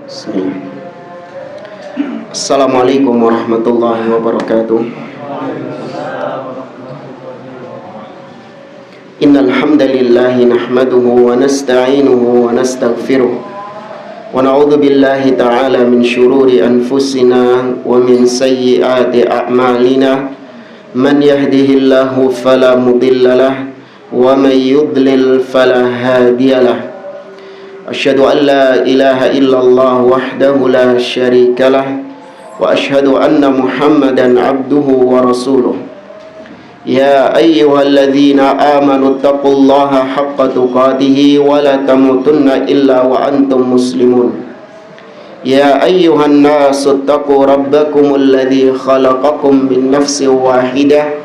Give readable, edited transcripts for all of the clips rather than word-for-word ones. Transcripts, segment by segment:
Bismillah. Assalamualaikum warahmatullahi wabarakatuh. Innal hamdalillah nahmaduhu wa nasta'inuhu wa nastaghfiruh wa na'udzu billahi ta'ala min shururi anfusina wa min sayyiati a'malina. Man yahdihillahu fala mudhillalah wa man yudlil fala hadiyalah. Asyhadu an la ilaha illallah wahdahu la syarikalah wa asyhadu anna Muhammadan abduhu wa rasuluh. Ya ayyuhalladzina amanu taqullaha haqqa tuqatih wa la tamutunna illa wa antum muslimun. Ya ayyuhan nasu taqu rabbakumul ladzi khalaqakum min nafsin wahidah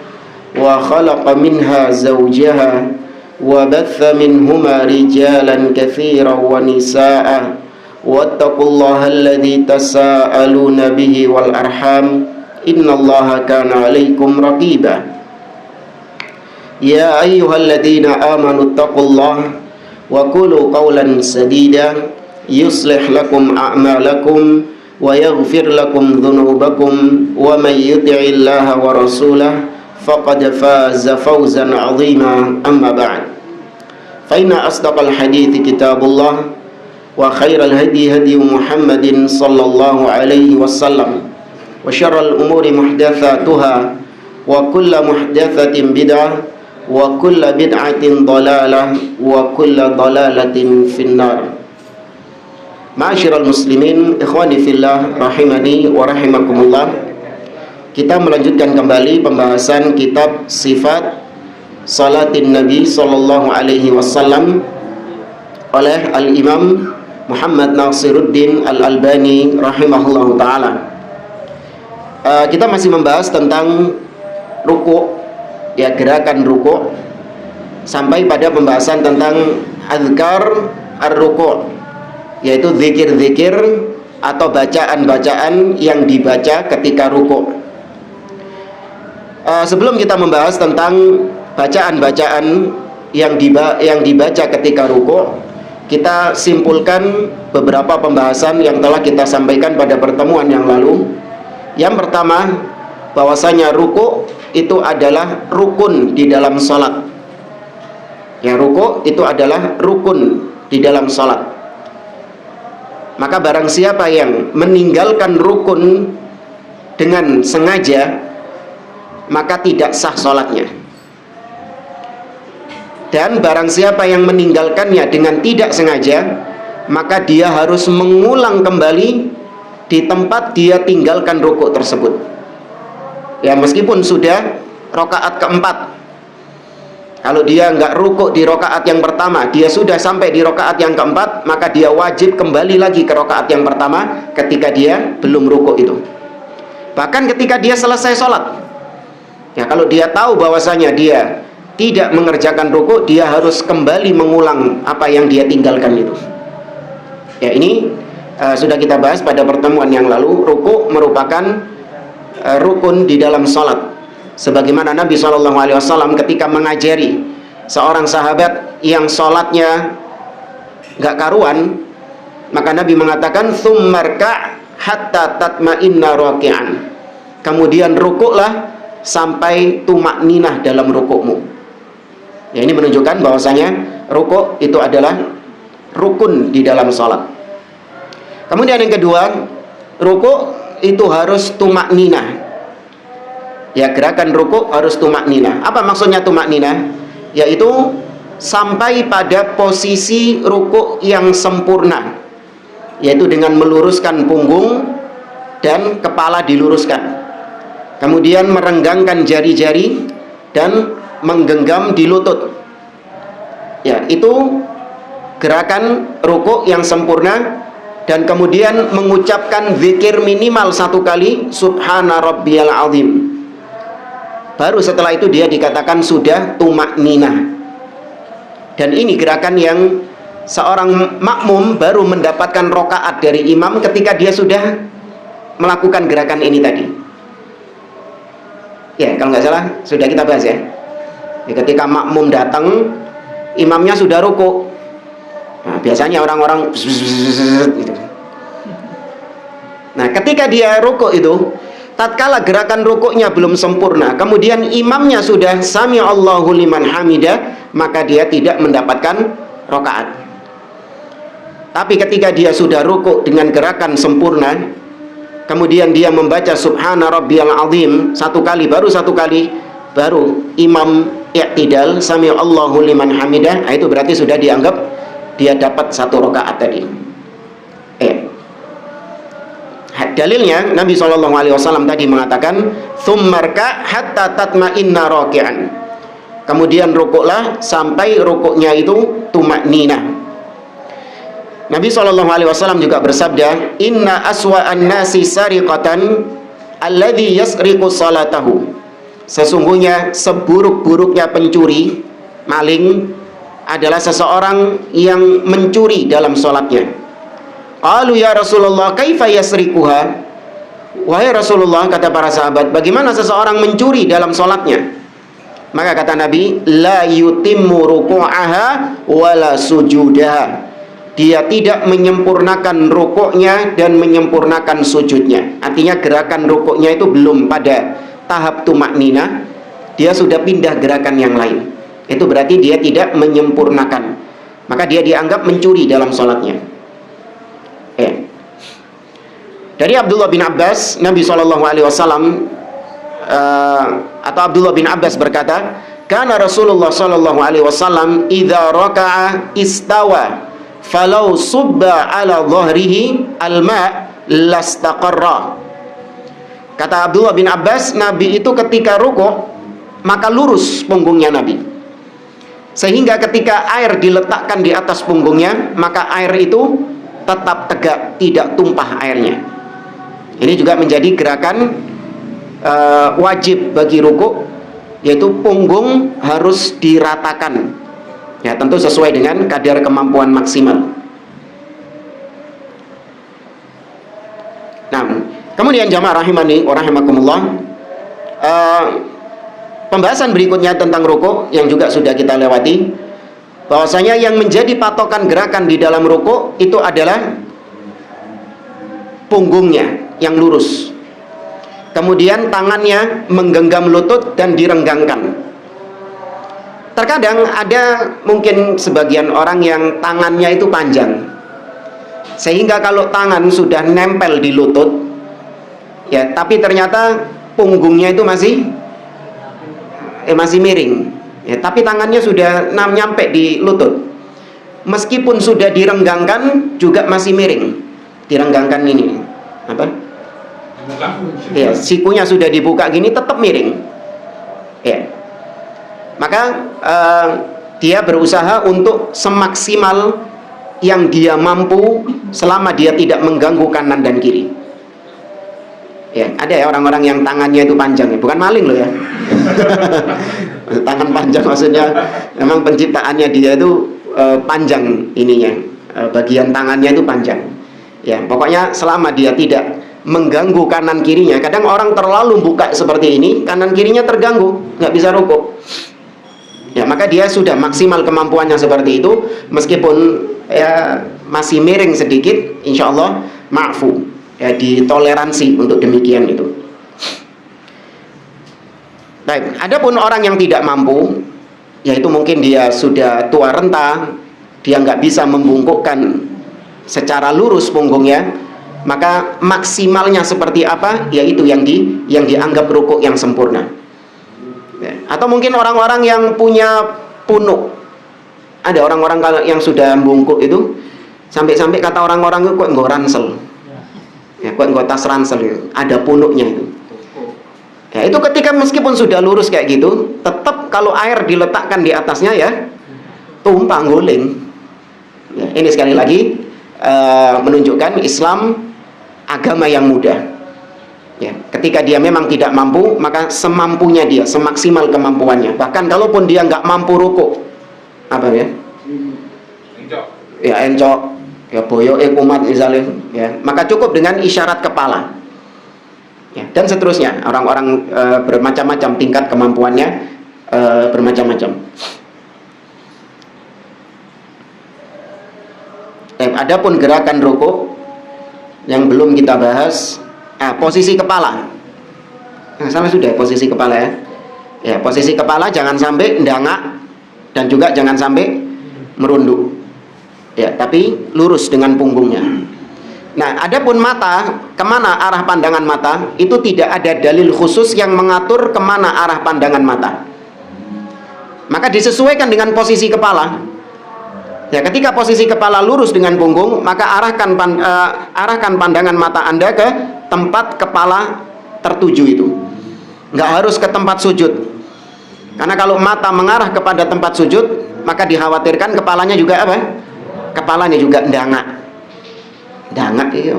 wa khalaqa minha zawjaha wa batha minhuma rijalan katsiran wa nisaa wattaqullaha alladzi tasaaluna bihi wal arham innallaha kana 'alaikum raqiba. Ya ayyuhalladzina amanu taqullaha wa qulu qawlan sadida yuslih lakum a'malakum wa yaghfir lakum dhunubakum wa may yuti'illaha wa rasulahu faqad faza fawzan 'azima. Amma ba'd, fa inna asdaqal hadithi kitabullah wa khairal hadi hadi Muhammadin sallallahu alaihi wasallam wa syarral umuri muhdatsatuha wa kullu muhdatsatin bid'ah wa kullu bid'atin dhalalah wa kullu dhalalatin finnar. Ma'asyiral muslimin, ikhwani fillah rahimani wa rahimakumullah. Kita melanjutkan kembali pembahasan kitab Sifat Salatin Nabi sallallahu alaihi wasallam oleh Al-Imam Muhammad Nasiruddin Al-Albani rahimahullahu taala. Kita masih membahas tentang ruku', ya, gerakan ruku', sampai pada pembahasan tentang azkar ar-ruku', yaitu zikir-zikir atau bacaan-bacaan yang dibaca ketika ruku'. Sebelum kita membahas tentang bacaan-bacaan yang dibaca ketika ruku', kita simpulkan beberapa pembahasan yang telah kita sampaikan pada pertemuan yang lalu. Yang pertama, bahwasanya ruku' itu adalah rukun di dalam salat. Ya, ruku' itu adalah rukun di dalam salat. Maka barang siapa yang meninggalkan rukun dengan sengaja, maka tidak sah sholatnya. Dan barang siapa yang meninggalkannya dengan tidak sengaja, maka dia harus mengulang kembali di tempat dia tinggalkan rukuk tersebut. Ya, meskipun sudah rakaat keempat, kalau dia nggak rukuk di rakaat yang pertama, dia sudah sampai di rakaat yang keempat, maka dia wajib kembali lagi ke rakaat yang pertama ketika dia belum rukuk itu. Bahkan ketika dia selesai sholat, ya, kalau dia tahu bahwasanya dia tidak mengerjakan ruku', dia harus kembali mengulang apa yang dia tinggalkan itu. Ya, ini sudah kita bahas pada pertemuan yang lalu. Ruku' merupakan rukun di dalam salat. Sebagaimana Nabi SAW ketika mengajari seorang sahabat yang salatnya gak karuan, maka Nabi mengatakan tsummarka' hatta tatma'inna raki'an. Kemudian rukuklah sampai tumakninah dalam rukukmu. Ya, ini menunjukkan bahwasanya rukuk itu adalah rukun di dalam salat. Kemudian yang kedua, rukuk itu harus tumakninah. Ya, gerakan rukuk harus tumakninah. Apa maksudnya tumakninah? Yaitu sampai pada posisi rukuk yang sempurna, yaitu dengan meluruskan punggung dan kepala diluruskan. Kemudian merenggangkan jari-jari dan menggenggam di lutut. Ya, itu gerakan rukuk yang sempurna. Dan kemudian mengucapkan zikir minimal 1 kali, Subhana Rabbiyal Azim. Baru setelah itu dia dikatakan sudah tumakninah. Dan ini gerakan yang seorang makmum baru mendapatkan rakaat dari imam ketika dia sudah melakukan gerakan ini tadi. Ya, kalau nggak salah sudah kita bahas ya. Ketika makmum datang, imamnya sudah ruku. Nah, biasanya orang-orang gitu. Nah, ketika dia rukuk itu, tatkala gerakan rukuknya belum sempurna, kemudian imamnya sudah sami Allahu liman hamidah, maka dia tidak mendapatkan rakaat. Tapi ketika dia sudah rukuk dengan gerakan sempurna, kemudian dia membaca subhana rabbiyal azim satu kali, baru imam i'tidal sami Allahu liman hamidah, nah itu berarti sudah dianggap dia dapat satu rakaat tadi. Dalilnya Nabi SAW tadi mengatakan tsummarka hatta tatma'inna raki'an, kemudian rukuklah sampai rukuknya itu tumakninah. Nabi SAW juga bersabda, inna aswa'an nasi sariqatan alladhi yasriqu salatahu, sesungguhnya seburuk-buruknya pencuri, maling, adalah seseorang yang mencuri dalam sholatnya. Qalu ya Rasulullah kaifa yasriquha, wahai Rasulullah, kata para sahabat, bagaimana seseorang mencuri dalam sholatnya? Maka kata Nabi, la yutimmu ruku'aha wala sujudaha, dia tidak menyempurnakan rukuknya dan menyempurnakan sujudnya. Artinya gerakan rukuknya itu belum pada tahap tumakninah, dia sudah pindah gerakan yang lain. Itu berarti dia tidak menyempurnakan, maka dia dianggap mencuri dalam sholatnya. Dari Abdullah bin Abbas, Nabi SAW atau Abdullah bin Abbas berkata, kana Rasulullah SAW idza raka'a istawa falau subba ala dhahrihi alma lastaqarra. Kata Abdullah bin Abbas, Nabi itu ketika rukuk maka lurus punggungnya Nabi, sehingga ketika air diletakkan di atas punggungnya maka air itu tetap tegak, tidak tumpah airnya. Ini juga menjadi gerakan wajib bagi rukuk, yaitu punggung harus diratakan, ya tentu sesuai dengan kadar kemampuan maksimal. Nah, kemudian jamaah rahimani wa rahimakumullah, pembahasan berikutnya tentang rukuk yang juga sudah kita lewati, bahwasanya yang menjadi patokan gerakan di dalam rukuk itu adalah punggungnya yang lurus, kemudian tangannya menggenggam lutut dan direnggangkan. Terkadang ada mungkin sebagian orang yang tangannya itu panjang, sehingga kalau tangan sudah nempel di lutut, ya tapi ternyata punggungnya itu masih miring, ya, tapi tangannya sudah nyampe di lutut, meskipun sudah direnggangkan juga masih miring. Direnggangkan ini apa? Ya, sikunya sudah dibuka gini tetap miring. Ya. Maka dia berusaha untuk semaksimal yang dia mampu selama dia tidak mengganggu kanan dan kiri. Ya, ada ya orang-orang yang tangannya itu panjang, ya, bukan maling loh ya. Tangan panjang maksudnya memang penciptaannya dia itu panjang ininya, bagian tangannya itu panjang. Ya, pokoknya selama dia tidak mengganggu kanan kirinya. Kadang orang terlalu buka seperti ini, kanan kirinya terganggu, nggak bisa rukuk. Ya, maka dia sudah maksimal kemampuannya seperti itu, meskipun ya masih miring sedikit, insya Allah ma'fu, ya ditoleransi untuk demikian itu. Baik, adapun orang yang tidak mampu, yaitu mungkin dia sudah tua renta, dia nggak bisa membungkukkan secara lurus punggungnya, maka maksimalnya seperti apa, yaitu yang dianggap rukuk yang sempurna. Ya. Atau mungkin orang-orang yang punya punuk, ada orang-orang yang sudah bungkuk itu sampai-sampai kata orang-orang itu kok nggak ransel, ya, kok nggak tas ransel itu, ada punuknya itu. Ya, itu ketika meskipun sudah lurus kayak gitu, tetap kalau air diletakkan di atasnya ya tumpah guling. Ya, ini sekali lagi menunjukkan Islam agama yang mudah. Ya, ketika dia memang tidak mampu, maka semampunya dia, semaksimal kemampuannya. Bahkan kalaupun dia nggak mampu rukuk, apa ya? Ya encok, ya boyo kumat misalnya, ya, maka cukup dengan isyarat kepala. Ya, dan seterusnya, orang-orang bermacam-macam tingkat kemampuannya, bermacam-macam. Adapun gerakan rukuk, Yang belum kita bahas, posisi kepala. Nah, sama sudah posisi kepala ya. Ya, posisi kepala jangan sampai ndangak dan juga jangan sampai merunduk. Ya, tapi lurus dengan punggungnya. Nah, adapun mata, kemana arah pandangan mata, itu tidak ada dalil khusus yang mengatur kemana arah pandangan mata. Maka disesuaikan dengan posisi kepala. Ya, ketika posisi kepala lurus dengan punggung, maka arahkan pandangan mata Anda ke tempat kepala tertuju itu. Nggak harus ke tempat sujud. Karena kalau mata mengarah kepada tempat sujud, maka dikhawatirkan kepalanya juga apa? Kepalanya juga ndangak. Ndangak itu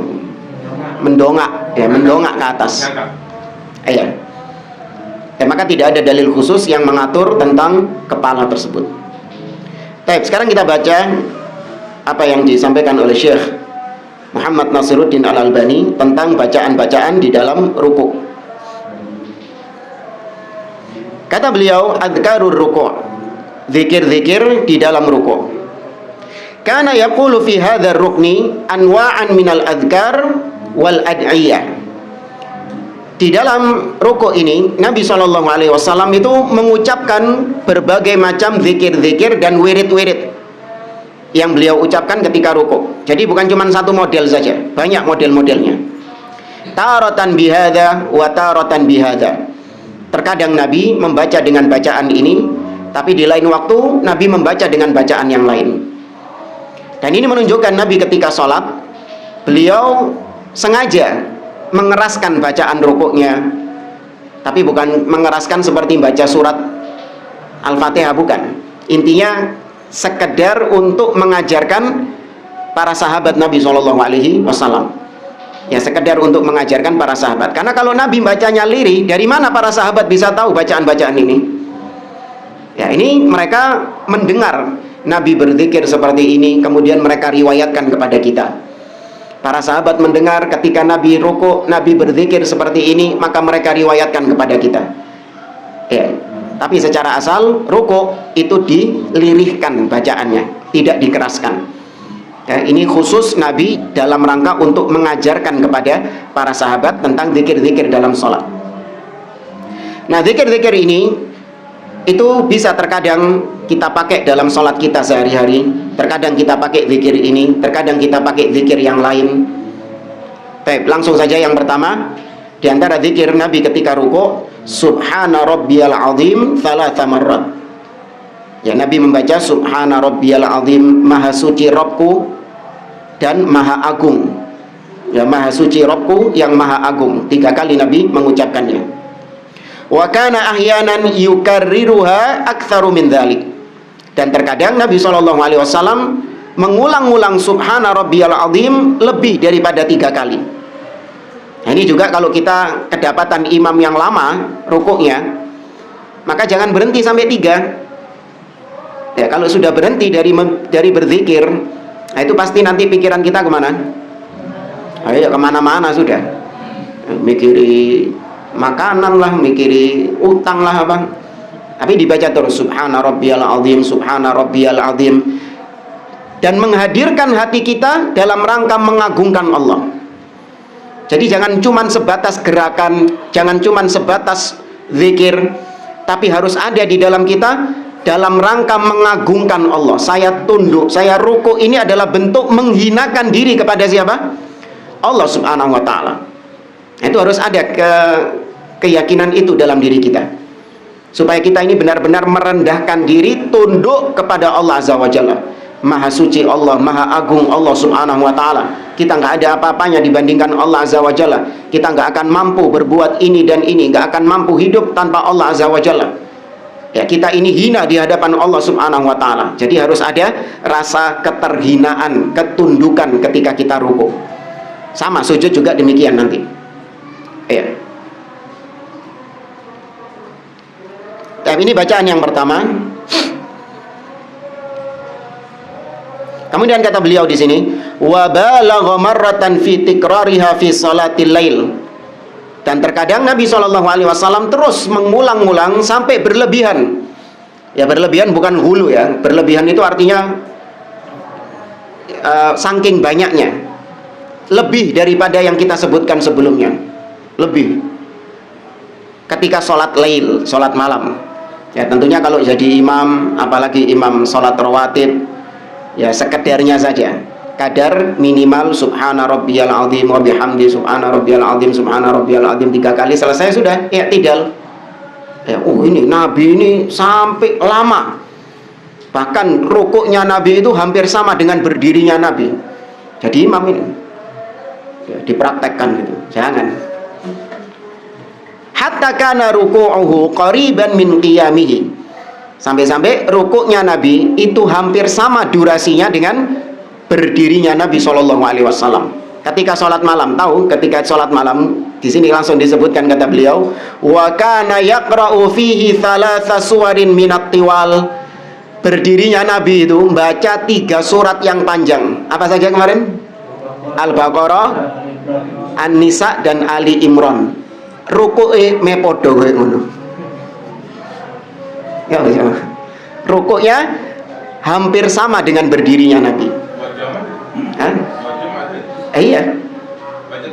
mendongak, ya, mendongak ke atas. Iya. Ya, maka tidak ada dalil khusus yang mengatur tentang kepala tersebut. Baik, sekarang kita baca apa yang disampaikan oleh Syekh Muhammad Nasiruddin Al-Albani tentang bacaan-bacaan di dalam ruku'. Kata beliau, adzkarur ruku', zikir-zikir di dalam ruku'. Kana yaqulu fi hadzal rukni anwa'an minal adzkar wal ad'iyah. Di dalam rukuk ini Nabi SAW itu mengucapkan berbagai macam zikir-zikir dan wirid-wirid yang beliau ucapkan ketika rukuk. Jadi bukan cuma satu model saja, banyak model-modelnya. Taratan bihadza wa taratan bihadza. Terkadang Nabi membaca dengan bacaan ini, tapi di lain waktu Nabi membaca dengan bacaan yang lain. Dan ini menunjukkan Nabi ketika sholat, beliau sengaja mengeraskan bacaan rukuknya, tapi bukan mengeraskan seperti baca surat Al-Fatihah, bukan. Intinya sekedar untuk mengajarkan para sahabat Nabi SAW. Ya, sekedar untuk mengajarkan para sahabat. Karena kalau Nabi bacanya lirih, dari mana para sahabat bisa tahu bacaan-bacaan ini? Ya, ini mereka mendengar Nabi berzikir seperti ini, kemudian mereka riwayatkan kepada kita. Para sahabat mendengar ketika Nabi rukuk, Nabi berzikir seperti ini, maka mereka riwayatkan kepada kita. Ya, tapi secara asal rukuk itu dilirihkan bacaannya, tidak dikeraskan. Ya, ini khusus Nabi dalam rangka untuk mengajarkan kepada para sahabat tentang zikir-zikir dalam sholat. Nah, zikir-zikir ini itu bisa terkadang kita pakai dalam sholat kita sehari-hari, terkadang kita pakai zikir ini, terkadang kita pakai zikir yang lain. Baik, langsung saja yang pertama, di antara zikir Nabi ketika rukuk, Subhana Rabbiyal Azim thalatha marrat. Ya, Nabi membaca Subhana Rabbiyal Azim, Maha Suci Rabbku dan Maha Agung. Ya, Maha Suci Rabbku yang Maha Agung. 3 kali Nabi mengucapkannya. Wa kana ahyanan yukarriruha aktsaru min dzalik. Dan terkadang Nabi SAW mengulang-ulang Subhana Rabbiyal Azim lebih daripada 3 kali. Nah, ini juga kalau kita kedapatan imam yang lama rukuknya, maka jangan berhenti sampai 3. Ya, kalau sudah berhenti dari berzikir, nah itu pasti nanti pikiran kita kemana? Ayo kemana-mana sudah. Mikiri makanan lah, mikiri utang lah apa. Tapi dibaca terus Subhana Rabbiyal Azim, Subhana Rabbiyal Azim, dan menghadirkan hati kita dalam rangka mengagungkan Allah. Jadi jangan cuman sebatas gerakan, jangan cuman sebatas zikir, tapi harus ada di dalam kita dalam rangka mengagungkan Allah. Saya tunduk, saya ruku, ini adalah bentuk menghinakan diri kepada siapa? Allah Subhanahu wa ta'ala. Itu harus ada keyakinan itu dalam diri kita, supaya kita ini benar-benar merendahkan diri, tunduk kepada Allah Azza wa Jalla. Maha suci Allah, maha agung Allah Subhanahu wa ta'ala. Kita nggak ada apa-apanya dibandingkan Allah Azza wa Jalla. Kita nggak akan mampu berbuat ini dan ini, nggak akan mampu hidup tanpa Allah Azza wa Jalla. Ya, kita ini hina di hadapan Allah Subhanahu wa ta'ala. Jadi harus ada rasa keterhinaan, ketundukan ketika kita ruku. Sama sujud juga demikian nanti. Ya. Tapi ini bacaan yang pertama. Kemudian kata beliau di sini, wa balagha marratan fi tikrariha fi salatil lail. Dan terkadang Nabi SAW terus mengulang-ulang sampai berlebihan. Ya, berlebihan bukan hulu ya. Berlebihan itu artinya saking banyaknya. lebih daripada yang kita sebutkan sebelumnya. Lebih. Ketika sholat lail, sholat malam. Ya tentunya kalau jadi imam, apalagi imam sholat rawatib, ya sekedarnya saja. Kadar minimal subhana rabbiyal azim wa bihamdi subhana rabbiyal azim subhana rabbiyal azim 3 kali, selesai sudah i'tidal. Ya, ini Nabi ini sampai lama. Bahkan rukuknya Nabi itu hampir sama dengan berdirinya Nabi. Jadi imam ini ya, dipraktekkan gitu. Jangan. Hatta kana ruku'uhu qariban min qiyamihi. Sampai-sampai rukuknya Nabi itu hampir sama durasinya dengan berdirinya Nabi Shallallahu Alaihi Wasallam. Ketika sholat malam, tahu ketika sholat malam di sini langsung disebutkan, kata beliau, wa kana yaqra'u fihi thalatha suwarin minat tiwal. Berdirinya Nabi itu membaca 3 surat yang panjang. Apa saja kemarin? Al-Baqarah, An-Nisa, dan Ali Imran. Ruku'e mepodo kowe ngono. Ya, ya. Rukuknya hampir sama dengan berdirinya Nabi. Hah? Iya. Baca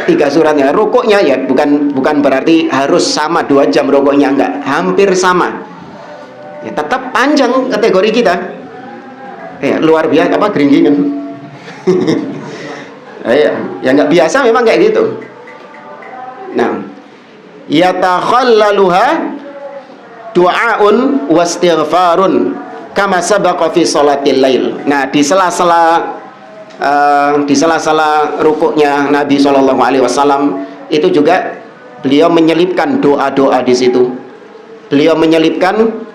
3 suratnya. Rukuknya ya bukan berarti harus sama 2 jam rukuknya, enggak. Hampir sama. Ya, tetap panjang kategori kita. Ya, luar biasa apa geringgingan. Ya enggak biasa memang kayak gitu. Nah, yatakhallaluha du'aun wastighfarun kama sabaqa fi sholatil lail. Nah, di sela-sela rukuknya Nabi Shallallahu Alaihi Wasallam itu juga beliau menyelipkan doa-doa di situ. Beliau menyelipkan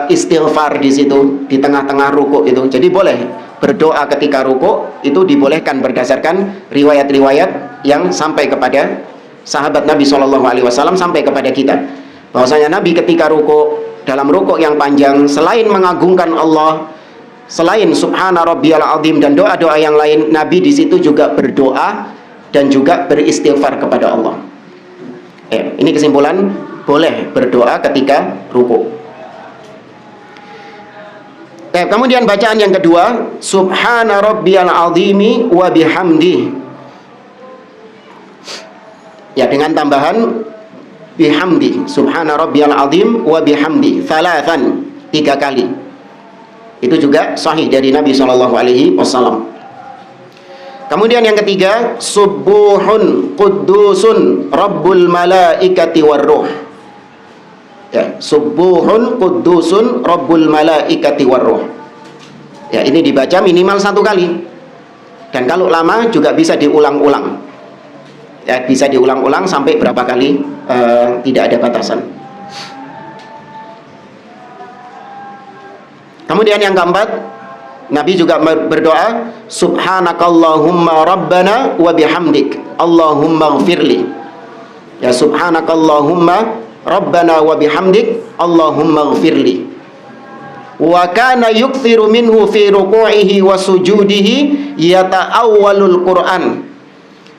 istighfar di situ di tengah-tengah rukuk itu. Jadi boleh berdoa ketika rukuk, itu dibolehkan berdasarkan riwayat-riwayat yang sampai kepada sahabat Nabi Shallallahu Alaihi Wasallam, sampai kepada kita, bahwasanya Nabi ketika rukuk, dalam rukuk yang panjang, selain mengagungkan Allah, selain subhana rabbiyal azim dan doa-doa yang lain, Nabi di situ juga berdoa dan juga beristighfar kepada Allah. Ini kesimpulan, boleh berdoa ketika rukuk. Kemudian bacaan yang kedua, subhana rabbiyal azimi wa bihamdi. Ya, dengan tambahan bihamdi, subhana rabbiyal azim wa bihamdi thalathan, 3 kali. Itu juga sahih dari Nabi Shallallahu Alaihi Wasallam. Kemudian yang ketiga, subuhun quddusun rabbul malaikati warruh. Ya, subuhun quddusun rabbul malaikati warruh. Ya, ini dibaca minimal 1 kali. Dan kalau lama juga bisa diulang-ulang. Ya, bisa diulang-ulang sampai berapa kali, tidak ada batasan. Kemudian yang keempat, Nabi juga berdoa, subhanakallahumma rabbana wa bihamdik Allahumma gfirli. Ya, subhanakallahumma rabbana wa bihamdik Allahumma gfirli. Wa kana yukthiru minhu fi ruku'ihi wa sujudihi yata'awwalul Qur'an.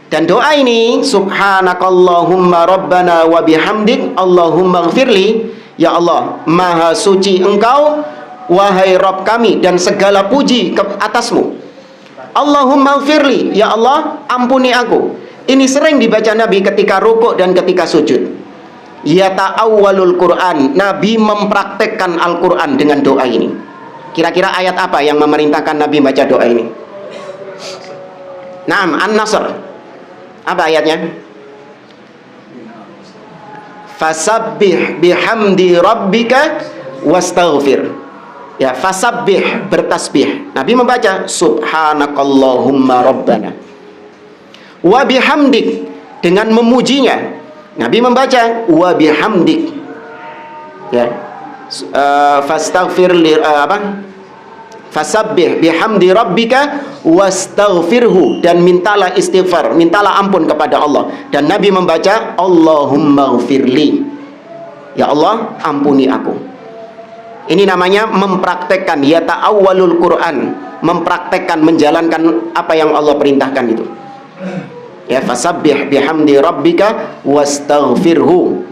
Dan doa ini, subhanakallahumma rabbana wa bihamdik Allahumma gfirli, ya Allah, maha suci Engkau, wahai Rabb kami, dan segala puji ke atasmu. Allahumma gfirli, ya Allah, ampuni aku. Ini sering dibaca Nabi ketika rukuk dan ketika sujud. Ya ta'awwalul Quran, Nabi mempraktekkan Al-Quran dengan doa ini. Kira-kira ayat apa yang memerintahkan Nabi baca doa ini? Naam, An-Nasr. Apa ayatnya? Fasabbih bihamdi rabbika wastaghfir. Ya, fasabbih, bertasbih. Nabi membaca subhanakallahumma rabbana. Wa bihamdik, dengan memujinya. Nabi membaca wa bihamdik. Ya. Fastaghfir fasabbih bihamdi rabbika wastaghfirhu, dan mintalah istighfar, mintalah ampun kepada Allah. Dan Nabi membaca Allahumma gfirli, ya Allah, ampuni aku. Ini namanya mempraktekkan, ya ta'awwalul Quran, mempraktekkan, menjalankan apa yang Allah perintahkan itu. Ya, fasabbih bihamdi rabbika wastaghfirhu,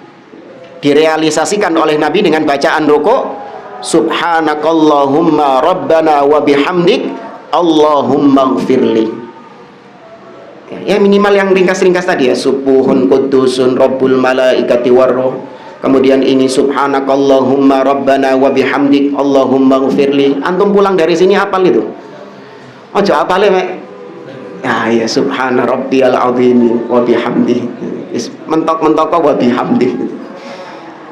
direalisasikan oleh Nabi dengan bacaan rukuk, subhanakallahumma rabbana wa bihamdik Allahumma gfirli. Ya minimal yang ringkas-ringkas tadi ya, subuhun qudusun rabbul malaikati warruh. Kemudian ini subhanakallahumma rabbana wa bihamdik Allahumma ghfirli. Antum pulang dari sini hafal itu. Ojo hafale mek. Ya subhana rabbiyal azim wa bihamdi. Mentok-mentok wa bihamdi.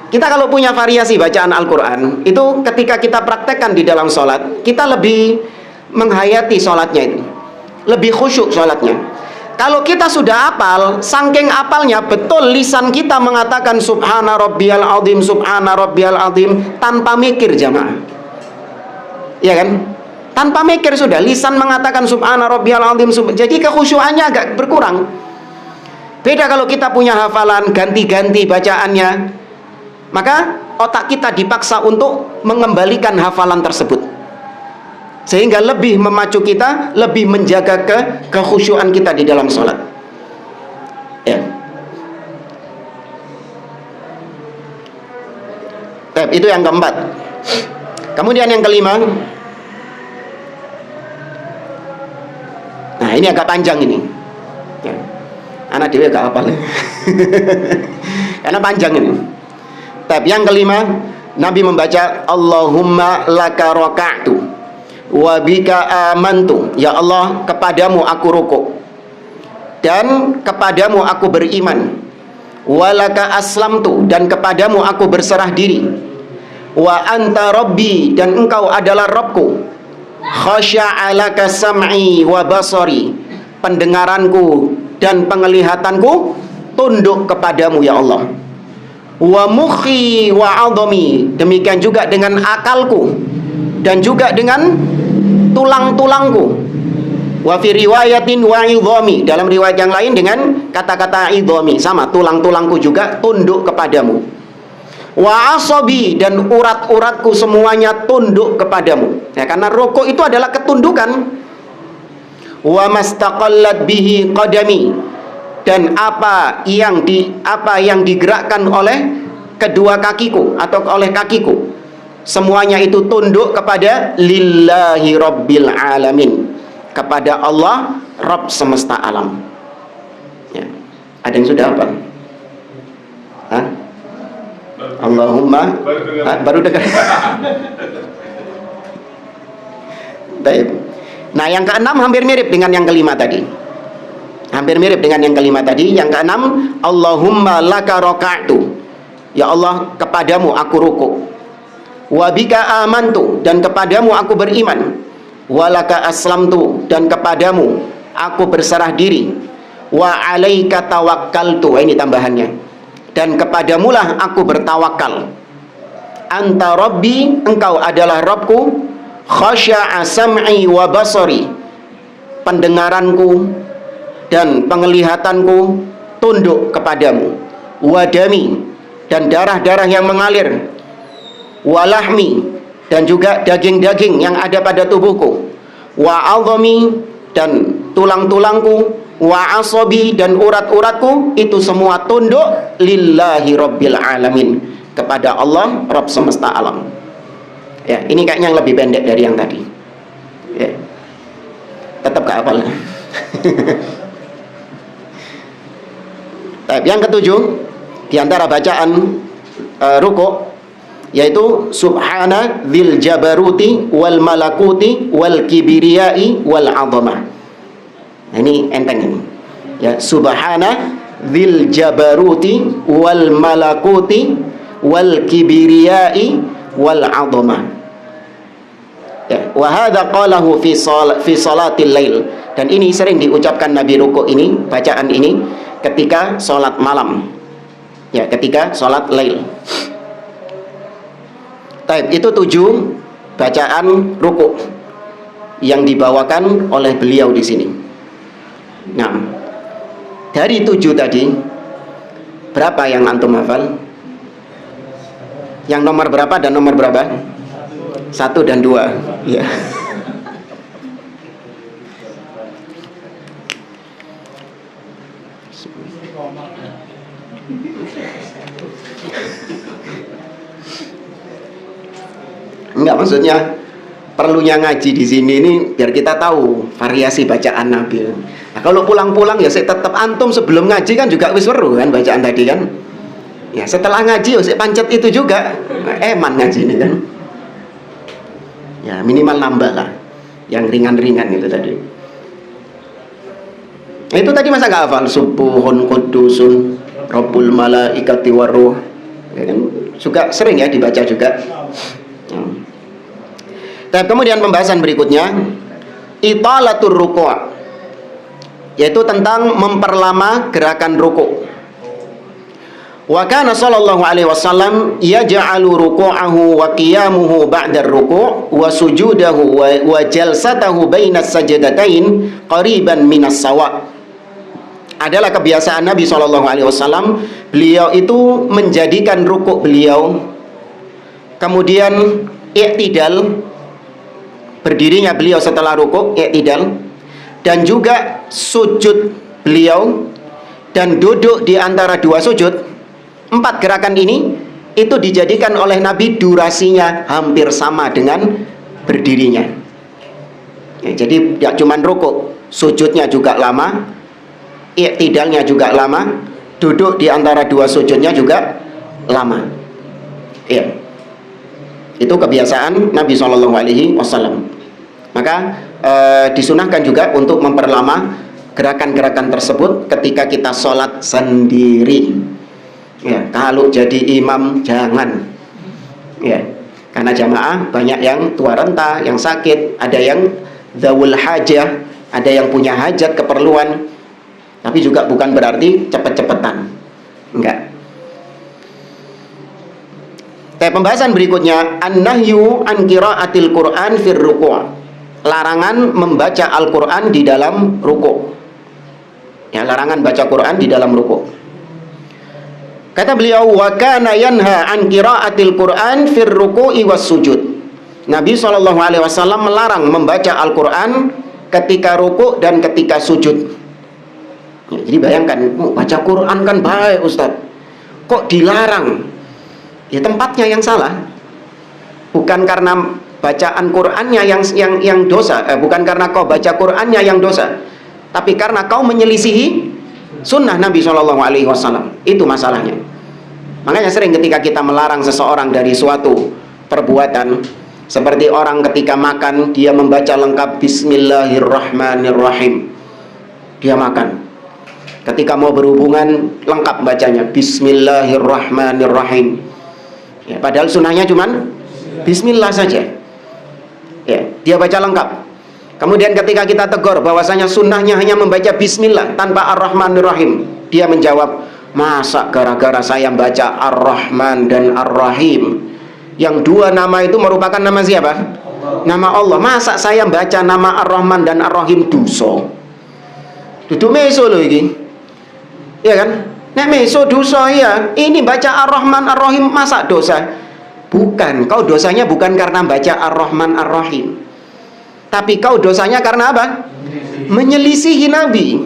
Kita kalau punya variasi bacaan Al-Qur'an, itu ketika kita praktekkan di dalam sholat, kita lebih menghayati sholatnya itu. Lebih khusyuk sholatnya. Kalau kita sudah hafal, saking hafalnya betul lisan kita mengatakan subhana rabbiyal azim tanpa mikir jamaah. Ya kan? Tanpa mikir sudah lisan mengatakan subhana rabbiyal azim. Jadi kekhusyuannya agak berkurang. Beda kalau kita punya hafalan ganti-ganti bacaannya, maka otak kita dipaksa untuk mengembalikan hafalan tersebut. Sehingga lebih memacu kita, lebih menjaga kekhusyuan kita di dalam sholat. Ya. Itu yang keempat. Kemudian yang kelima. Nah ini agak panjang ini. Ya. Anak dewe gak hafal. Karena panjang ini. Yang kelima, Nabi membaca Allahumma laka raka'tu wa bika amantu. Ya Allah, kepadamu aku rukuk dan kepadamu aku beriman. Walaka aslamtu, dan kepadamu aku berserah diri. Wa anta rabbi, dan engkau adalah Rabbku. Khasya'alaka sam'i wa basari, pendengaranku dan penglihatanku tunduk kepadamu ya Allah. Wa mukhi wa 'adhami, demikian juga dengan akalku dan juga dengan tulang-tulangku. Wa fi riwayatin wa idhami, dalam riwayat yang lain dengan kata-kata idhami, sama, tulang-tulangku juga tunduk kepadamu. Wa asabi, dan urat-uratku semuanya tunduk kepadamu. Ya, karena rukuk itu adalah ketundukan. Wa mastaqallat bihi qadami, dan apa yang digerakkan oleh kedua kakiku atau oleh kakiku, semuanya itu tunduk kepada lillahi rabbil alamin, kepada Allah Rabb semesta alam. Ya. Ada yang sudah apa? Hah? Allahumma baru dengar. Nah yang keenam hampir mirip dengan yang kelima tadi. Yang keenam, Allahumma laka raka'tu, ya Allah, kepadamu aku rukuk. Wa bika amantu, dan kepadamu aku beriman. Walaka aslamtu, dan kepadamu aku berserah diri. Wa alaika tawakkaltu, ini tambahannya, dan kepadamulah aku bertawakal. Anta rabbi, engkau adalah Rabbku. Khasya'a sam'i wa basari, pendengaranku dan penglihatanku tunduk kepadamu. Wadami, dan darah-darah yang mengalir. Walahmi, dan juga daging-daging yang ada pada tubuhku. Wa azami, dan tulang-tulangku. Wa asabi, dan urat-uratku, itu semua tunduk lillahi rabbil alamin, kepada Allah Rabb semesta alam. Ya, ini kayaknya yang lebih pendek dari yang tadi. Ya. Tetap gak hafal. Yang ketujuh, diantara bacaan rukuk, yaitu subhana dzil jabaruti wal malakuti wal kibriyai wal 'azamah. Nah, ini enteng ini. Ya, subhana dzil jabaruti wal malakuti wal kibriyai wal 'azamah. Ya, wa hadza qalahu fi salatil lail, dan ini sering diucapkan Nabi rukuk ini, bacaan ini ketika sholat malam. Ya, ketika sholat lail. Itu 7 bacaan rukuk yang dibawakan oleh beliau di sini. Nah, dari 7 tadi, berapa yang antum hafal? Yang nomor berapa dan nomor berapa? 1 dan 2. Ya. Enggak, maksudnya perlunya ngaji di sini ini biar kita tahu variasi bacaan Nabi. Nah, kalau pulang-pulang ya saya tetap antum sebelum ngaji kan juga wis weru kan bacaan tadi kan. Ya setelah ngaji ya saya pancet itu juga. Nah, eman ngaji ini kan. Ya minimal nambah lah. Yang ringan-ringan itu tadi. Nah, itu tadi masa nggak hafal subuhun qudusun rabbul malaikati waruh. Ya, kan? Juga sering ya dibaca juga. Nah, kemudian pembahasan berikutnya italatur ruku', yaitu tentang memperlama gerakan ruku'. Wa kana sallallahu alaihi wasallam yaj'alu ruku'ahu wa qiyamuhu ba'da ar-ruku' wa sujudahu wa jalsatahu bainas sajdatain qariban minas sawa. Adalah kebiasaan Nabi sallallahu alaihi wasallam, beliau itu menjadikan rukuk beliau, kemudian i'tidal, berdirinya beliau setelah rukuk, i'tidal, dan juga sujud beliau dan duduk di antara dua sujud. 4 gerakan ini itu dijadikan oleh Nabi durasinya hampir sama dengan berdirinya. Ya, jadi tidak cuma rukuk, sujudnya juga lama, i'tidalnya juga lama, duduk di antara dua sujudnya juga lama. Ya. Itu kebiasaan Nabi SAW. Maka disunahkan juga untuk memperlama gerakan-gerakan tersebut ketika kita sholat sendiri. Ya, kalau jadi imam jangan. Ya, karena jamaah banyak yang tua renta, yang sakit, ada yang dzawul hajah, ada yang punya hajat keperluan. Tapi juga bukan berarti cepet-cepetan. Enggak. Pembahasan berikutnya an-nahyu an qiraatil Qur'an fir ruku'. Larangan membaca Al-Qur'an di dalam ruku'. Ya, larangan baca Qur'an di dalam ruku'. Kata beliau, wa kana yanha an qiraatil Qur'an fir ruku'i was sujud. Nabi SAW melarang membaca Al-Qur'an ketika ruku' dan ketika sujud. Ya, jadi bayangkan, baca Qur'an kan baik Ustaz, kok dilarang? Ya tempatnya yang salah. Bukan karena bacaan Qur'annya yang dosa, bukan karena kau baca Qur'annya yang dosa, tapi karena kau menyelisihi sunnah Nabi SAW. Itu masalahnya. Makanya sering ketika kita melarang seseorang dari suatu perbuatan, seperti orang ketika makan dia membaca lengkap Bismillahirrahmanirrahim, dia makan. Ketika mau berhubungan lengkap bacanya Bismillahirrahmanirrahim. Ya, padahal sunnahnya cuman Bismillah saja. Ya, dia baca lengkap. Kemudian ketika kita tegur bahwasanya sunnahnya hanya membaca Bismillah tanpa Ar-Rahmanir-Rahim, dia menjawab, masa gara-gara saya baca Ar-Rahman dan Ar-Rahim, yang dua nama itu merupakan nama siapa? Nama Allah. Masa saya baca nama Ar-Rahman dan Ar-Rahim dosa? Duduk meso loh ini, ya kan? Nek meso dosa ya. Ini baca Ar-Rahman Ar-Rahim masa dosa? Bukan. Kau dosanya bukan karena baca Ar-Rahman Ar-Rahim, tapi kau dosanya karena apa? Menyelisihi Nabi.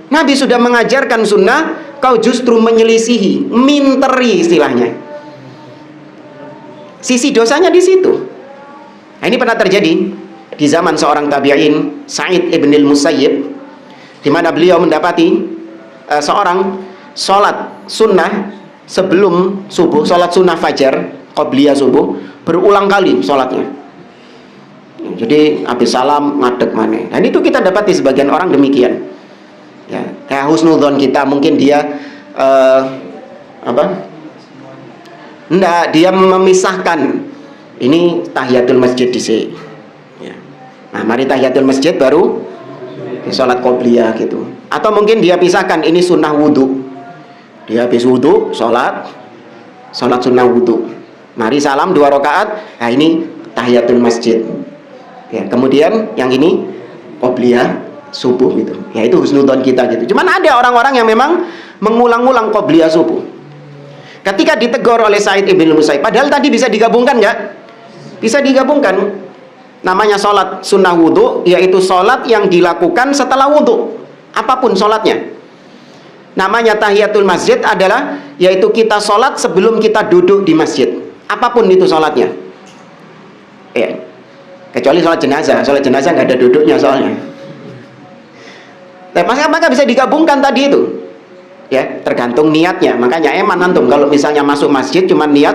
Nabi sudah mengajarkan sunnah, kau justru menyelisihi, minteri istilahnya. Sisi dosanya di situ. Nah, ini pernah terjadi di zaman seorang tabi'in, Sa'id ibn al-Musayyib, di mana beliau mendapati seorang sholat sunnah sebelum subuh, sholat sunnah fajar, qobliyah subuh, berulang kali sholatnya. Jadi habis salam ngadeg maneh. Dan itu kita dapati sebagian orang demikian. Ya, kayak husnudzon kita, mungkin dia dia memisahkan ini tahiyatul masjid di sini. Ya. Nah, mari tahiyatul masjid baru sholat qobliyah gitu. Atau mungkin dia pisahkan ini sunnah wudhu. Dia habis wudhu sholat sunnah wudhu. Mari salam 2 rakaat. Nah, ini tahiyatul masjid. Ya, kemudian yang ini qobliyah subuh gitu. Ya, itu husnudzon kita gitu. Cuman ada orang-orang yang memang mengulang-ulang qobliyah subuh. Ketika ditegur oleh Sa'id ibn Musayyib, padahal tadi bisa digabungkan nggak? Bisa digabungkan. Namanya sholat sunnah wudhu, yaitu sholat yang dilakukan setelah wudhu, apapun sholatnya. Namanya tahiyatul masjid adalah yaitu kita sholat sebelum kita duduk di masjid, apapun itu sholatnya. Ya. Kecuali sholat jenazah nggak ada duduknya soalnya. Maka bisa digabungkan tadi itu. Ya, tergantung niatnya. Makanya eman antum kalau misalnya masuk masjid cuma niat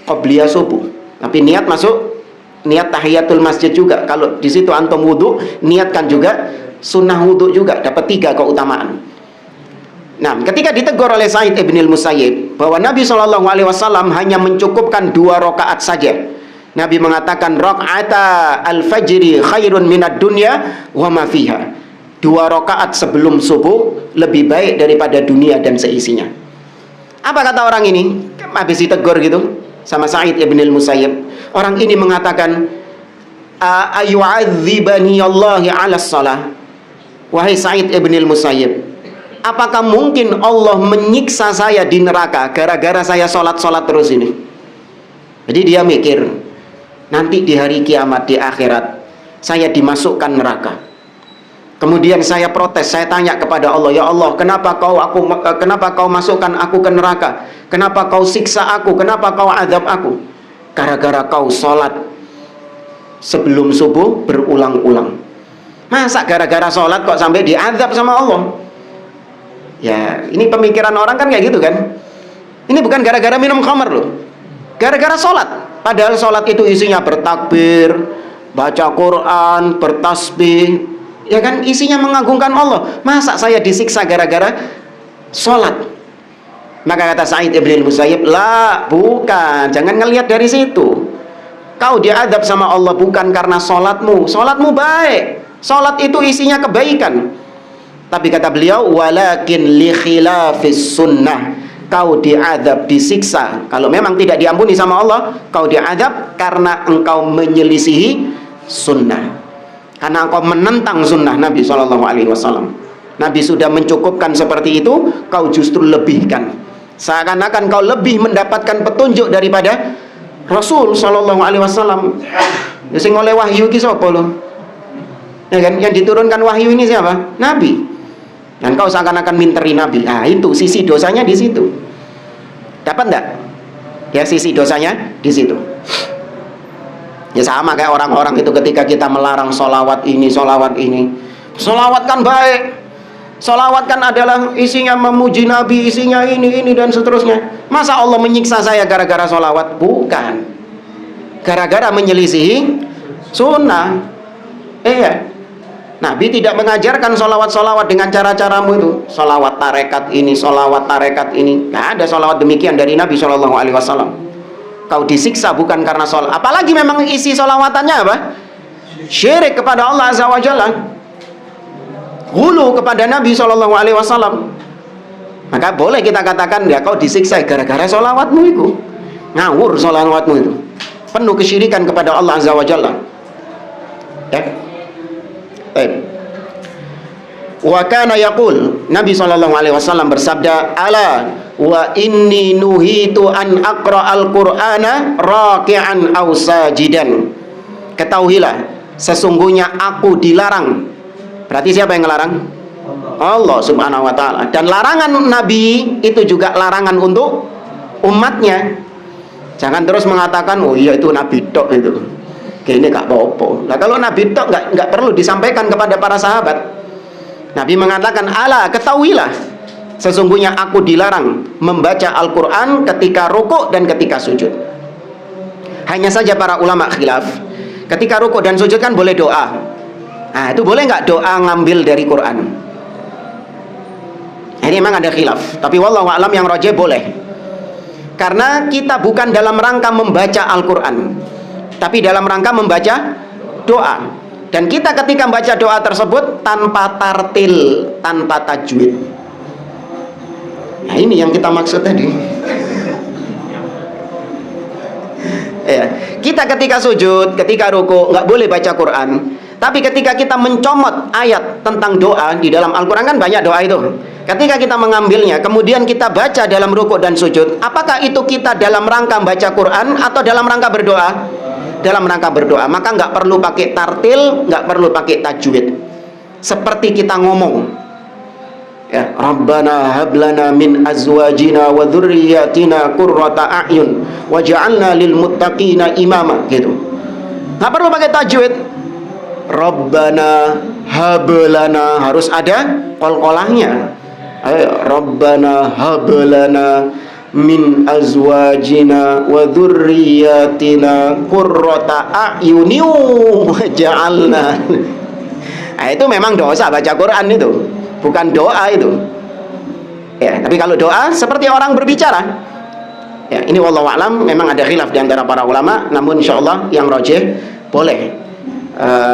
qobliyah subuh, tapi niat masuk niat tahiyatul masjid juga. Kalau di situ antum wudu, niatkan juga sunnah wudu juga, dapat 3 keutamaan. Nah, ketika ditegur oleh Sa'id ibn al-Musayyib bahwa Nabi SAW hanya mencukupkan 2 rakaat saja, Nabi mengatakan raq'ata al-fajri khairun minad dunya wa ma fiha. 2 rakaat sebelum subuh lebih baik daripada dunia dan seisinya. Apa kata orang ini? Habis ditegur gitu sama Sa'id ibn al-Musayyib, orang ini mengatakan, ayu'adzibani Allahi 'ala shalah. Wahai Sa'id ibn al-Musayyib, apakah mungkin Allah menyiksa saya di neraka gara-gara saya sholat terus ini? Jadi dia mikir, nanti di hari kiamat, di akhirat, saya dimasukkan neraka. Kemudian saya protes, saya tanya kepada Allah, ya Allah, kenapa kau masukkan aku ke neraka? Kenapa kau siksa aku? Kenapa kau azab aku? Gara-gara kau sholat sebelum subuh berulang-ulang. Masa gara-gara sholat kok sampai diazab sama Allah? Ya, ini pemikiran orang kan kayak gitu kan. Ini bukan gara-gara minum khamar loh, gara-gara sholat. Padahal sholat itu isinya bertakbir, baca Quran, bertasbih, ya kan, isinya mengagungkan Allah. Masa saya disiksa gara-gara sholat? Maka kata Sa'id ibn al-Musayyib, lah, bukan, jangan ngelihat dari situ. Kau diadab sama Allah bukan karena sholatmu. Sholatmu baik, sholat itu isinya kebaikan. Tapi kata beliau, walakin li khilafis sunnah. Kau diadab, disiksa, kalau memang tidak diampuni sama Allah, kau diadab karena engkau menyelisihi sunnah, karena engkau menentang sunnah Nabi SAW. Nabi sudah mencukupkan seperti itu, kau justru lebihkan. Seakan-akan kau lebih mendapatkan petunjuk daripada Rasul SAW. Sing oleh wahyu ki sapa lho? Ya kan, yang diturunkan wahyu ini siapa? Nabi. Dan kau seakan-akan minteri Nabi. Ah, itu sisi dosanya di situ. Dapat enggak? Ya, sisi dosanya di situ. Ya sama kayak orang-orang itu ketika kita melarang sholawat ini, sholawat ini. Sholawat kan baik, sholawat kan adalah isinya memuji Nabi, isinya ini dan seterusnya. Masa Allah menyiksa saya gara-gara sholawat? Bukan, gara-gara menyelisihi sunnah. Iya, Nabi tidak mengajarkan sholawat-sholawat dengan cara-caramu itu. Sholawat tarekat ini, sholawat tarekat ini. Nggak ada sholawat demikian dari Nabi SAW. Kau disiksa bukan karena sholat. Apalagi memang isi sholawatannya apa? Syirik kepada Allah Azza wa Jalla, hulu kepada Nabi SAW. Maka boleh kita katakan, ya kau disiksa gara-gara sholawatmu itu. Ngawur sholawatmu itu, penuh kesyirikan kepada Allah Azza wa Jalla. Ya. Wa kana yaqul, Nabi SAW bersabda, ala wa inni nuhitu an aqra'al qur'ana raki'an aw sajidan. Ketahuilah, sesungguhnya aku dilarang. Berarti siapa yang ngelarang? Allah Subhanahu wa ta'ala. Dan larangan Nabi itu juga larangan untuk umatnya. Jangan terus mengatakan, oh iya itu Nabi tok itu, kayaknya gak apa-apa. Nah, kalau Nabi tok nggak perlu disampaikan kepada para sahabat. Nabi mengatakan, ala, ketahuilah, sesungguhnya aku dilarang membaca Al-Quran ketika rukuk dan ketika sujud. Hanya saja para ulama khilaf, ketika rukuk dan sujud kan boleh doa. Nah, itu boleh nggak doa ngambil dari Quran? Ini memang ada khilaf, tapi wallahu a'lam yang rajih boleh. Karena kita bukan dalam rangka membaca Al-Quran, tapi dalam rangka membaca doa. Dan kita ketika membaca doa tersebut tanpa tartil, tanpa tajwid. Nah, ini yang kita maksud tadi. Ya, kita ketika sujud, ketika ruku nggak boleh baca Quran. Tapi ketika kita mencomot ayat tentang doa di dalam Al-Quran, kan banyak doa itu. Ketika kita mengambilnya, kemudian kita baca dalam ruku dan sujud, apakah itu kita dalam rangka baca Quran atau dalam rangka berdoa? Dalam rangka berdoa. Maka nggak perlu pakai tartil, nggak perlu pakai tajwid. Seperti kita ngomong, ya, Rabbana hablana min azwajina wa dzurriyyatina qurrata a'yun waj'alna lil muttaqina imama, gitu. Nggak perlu pakai tajwid. Rabbana hablana, harus ada qolqolahnya. Rabbana hablana min azwajina wa dzurriyyatina qurrata a'yuni waj'alna. Nah, itu memang dosa baca Quran itu, bukan doa itu. Ya, tapi kalau doa seperti orang berbicara. Ya, ini wallahu a'lam, memang ada khilaf di antara para ulama, namun insyaallah yang rajih boleh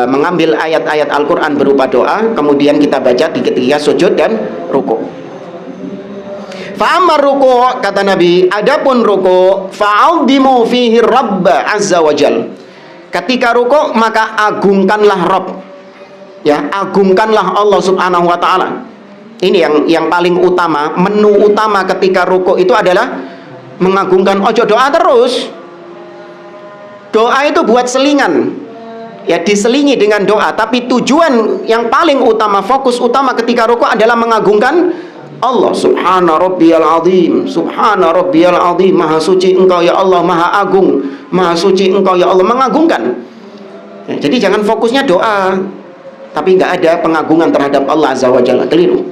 mengambil ayat-ayat Al-Quran berupa doa, kemudian kita baca di ketika sujud dan ruku. Fa'amar ruku', kata Nabi, adapun ruku', fa'audimu fihi Rabba azza wa jal. Ketika ruku' maka agungkanlah Rabb. Ya, agungkanlah Allah subhanahu wa ta'ala. Ini yang paling utama, menu utama ketika ruku' itu adalah mengagungkan. Ojo doa terus. Doa itu buat selingan. Ya, diselingi dengan doa, tapi tujuan yang paling utama, fokus utama ketika ruku' adalah mengagungkan Allah. Subhana rabbiyal azim, subhana rabbiyal azim, maha suci engkau ya Allah, maha agung, maha suci engkau ya Allah, mengagungkan. Ya, jadi jangan fokusnya doa, tapi nggak ada pengagungan terhadap Allah azza wa jalla, keliru.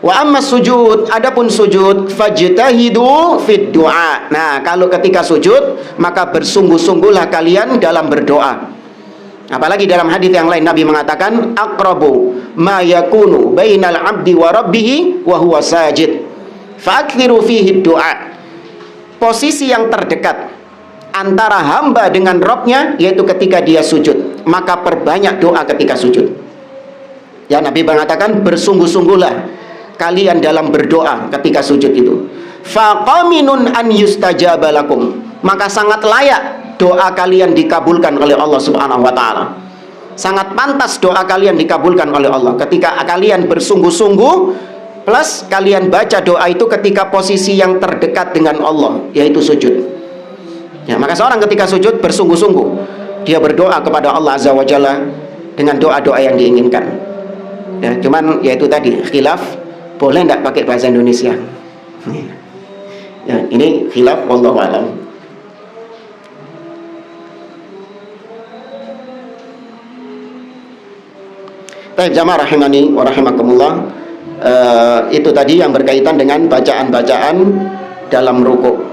Wa amma sujud, adapun sujud, fajtahidu fid du'a. Nah, kalau ketika sujud maka bersungguh-sungguhlah kalian dalam berdoa. Apalagi dalam hadis yang lain Nabi mengatakan, aqrabu ma yakunu bainal 'abdi wa rabbih wa huwa sajid fa'akthiru fihi du'a. Posisi yang terdekat antara hamba dengan Rabbnya yaitu ketika dia sujud, maka perbanyak doa ketika sujud. Ya, Nabi mengatakan bersungguh-sungguhlah kalian dalam berdoa ketika sujud itu. Faqaminun an yustajaba lakum, maka sangat layak doa kalian dikabulkan oleh Allah subhanahu wa ta'ala. Sangat pantas doa kalian dikabulkan oleh Allah ketika kalian bersungguh-sungguh, plus kalian baca doa itu ketika posisi yang terdekat dengan Allah, yaitu sujud. Ya, maka seorang ketika sujud bersungguh-sungguh, dia berdoa kepada Allah azza wa jalla dengan doa-doa yang diinginkan. Ya, cuman yaitu tadi khilaf, boleh tidak pakai bahasa Indonesia. Ya, ini khilaf, wallahu a'lam. Baik, jamaah rahimani wa rahimakumullah, itu tadi yang berkaitan dengan bacaan-bacaan dalam ruku'.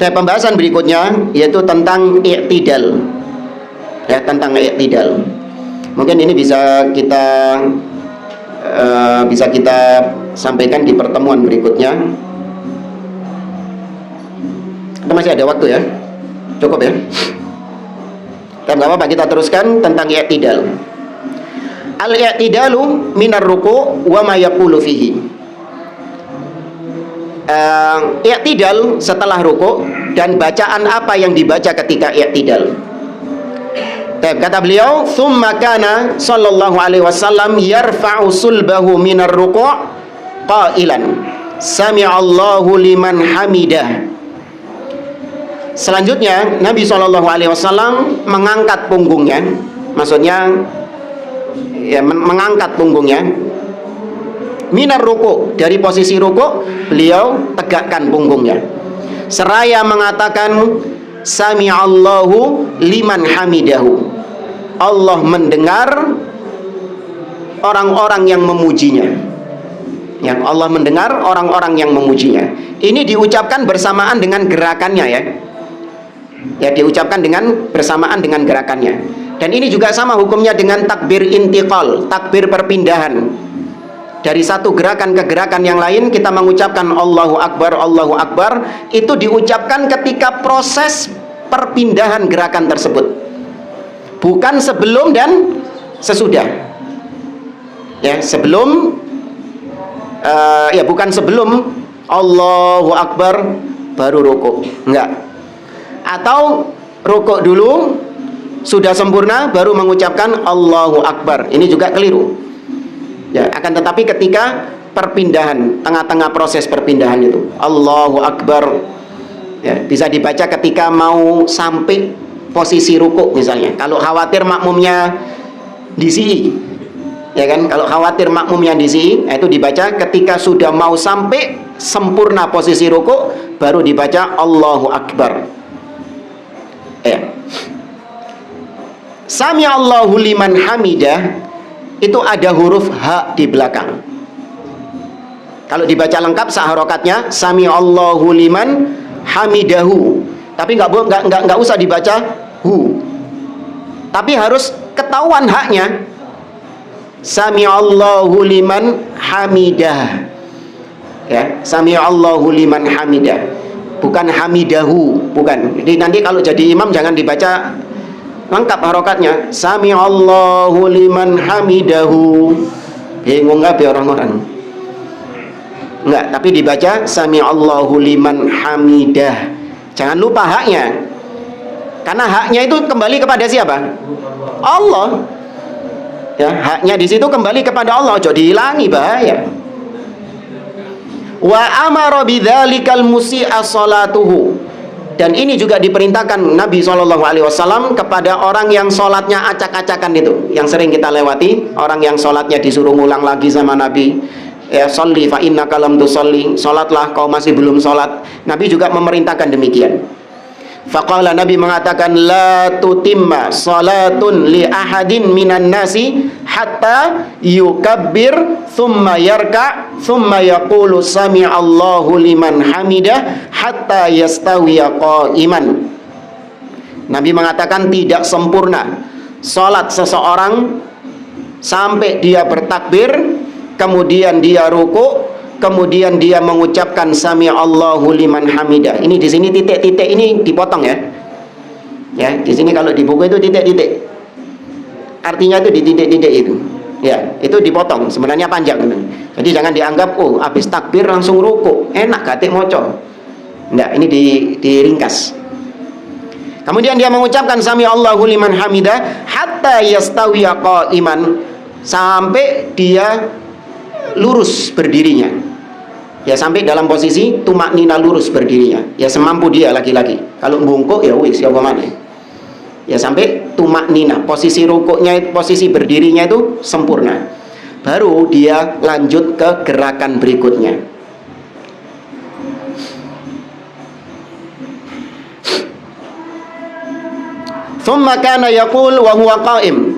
Pembahasan berikutnya yaitu tentang i'tidal. Ya, tentang i'tidal. Mungkin ini bisa kita sampaikan di pertemuan berikutnya. Kita masih ada waktu ya, cukup ya. Dan gak apa-apa, kita teruskan tentang i'tidal. Al-i'tidalu minar ruku' wa ma yaqulu fihi. I'tidal setelah ruku' dan bacaan apa yang dibaca ketika i'tidal. Kata beliau, "Tsumma kana sallallahu alaihi wasallam yarfa'u sulbahu minar ruku' qailan, sami'allahu liman hamidah." Selanjutnya Nabi SAW mengangkat punggungnya, maksudnya ya, mengangkat punggungnya minar ruku', dari posisi ruku' beliau tegakkan punggungnya seraya mengatakan sami'allahu liman hamidahu, Allah mendengar orang-orang yang memujinya. Ya, Allah mendengar orang-orang yang memujinya. Ini diucapkan bersamaan dengan gerakannya ya. Ya, diucapkan bersamaan dengan gerakannya. Dan ini juga sama hukumnya dengan takbir intiqal, takbir perpindahan. Dari satu gerakan ke gerakan yang lain kita mengucapkan Allahu Akbar, itu diucapkan ketika proses perpindahan gerakan tersebut, bukan sebelum dan sesudah. Ya, bukan sebelum Allahu Akbar baru rukuk, enggak. Atau rukuk dulu sudah sempurna baru mengucapkan Allahu Akbar, ini juga keliru. Ya, akan tetapi ketika perpindahan, tengah-tengah proses perpindahan itu Allahu Akbar, ya, bisa dibaca ketika mau sampai posisi rukuk misalnya. Kalau khawatir makmumnya disi, ya kan, kalau khawatir makmumnya disi, itu dibaca ketika sudah mau sampai sempurna posisi rukuk baru dibaca Allahu Akbar. Ya. Sami Allahu liman hamidah itu ada huruf ha di belakang. Kalau dibaca lengkap saharokatnya Sami Allahu liman hamidahu. Tapi nggak usah dibaca hu. Tapi harus ketahuan haknya. Sami Allahu liman hamidah. Ya, Sami Allahu liman hamidah. Bukan hamidahu, bukan. Jadi nanti kalau jadi imam jangan dibaca lengkap harokatnya. Sami Allahu liman hamidahu. Bingung nggak orang-orang? Enggak, tapi dibaca Sami Allahu liman hamidah. Jangan lupa haknya. Karena haknya itu kembali kepada siapa? Allah. Ya, haknya di situ kembali kepada Allah. Jangan dihilangi, bahaya. Wa amara bidzalikal musii'a salatuhu. Dan ini juga diperintahkan Nabi SAW kepada orang yang sholatnya acak-acakan itu, yang sering kita lewati. Orang yang sholatnya disuruh ngulang lagi sama Nabi. Ya, sholli fa innaka lam tusolli. Sholatlah, kau masih belum sholat. Nabi juga memerintahkan demikian. Faqala, Nabi mengatakan, la tutimma salatun li ahadin minan nasi hatta yukabbir thumma yarka thumma yaqulu sami Allahu liman hamidah hatta yastawiya qa'iman. Nabi mengatakan tidak sempurna salat seseorang sampai dia bertakbir, kemudian dia ruku, kemudian dia mengucapkan Sami Allahu liman hamidah. Ini di sini titik-titik ini dipotong ya. Ya, di sini kalau di buku itu titik-titik. Artinya itu di titik-titik itu. Ya, itu dipotong. Sebenarnya panjang. Jadi jangan dianggap habis takbir langsung ruku. Enak gatik moco. Enggak, ini diringkas. Kemudian dia mengucapkan Sami Allahu liman hamidah hatta yastawiya qa'iman, sampai dia lurus berdirinya. Ya, sampai dalam posisi tumak nina lurus berdirinya. Ya, semampu dia lagi-lagi. Kalau bungkuk ya wis ya mana. Ya, sampai tumak nina, posisi rukuknya, posisi berdirinya itu sempurna. Baru dia lanjut ke gerakan berikutnya. Tsumma kana yaqul wa huwa qa'im.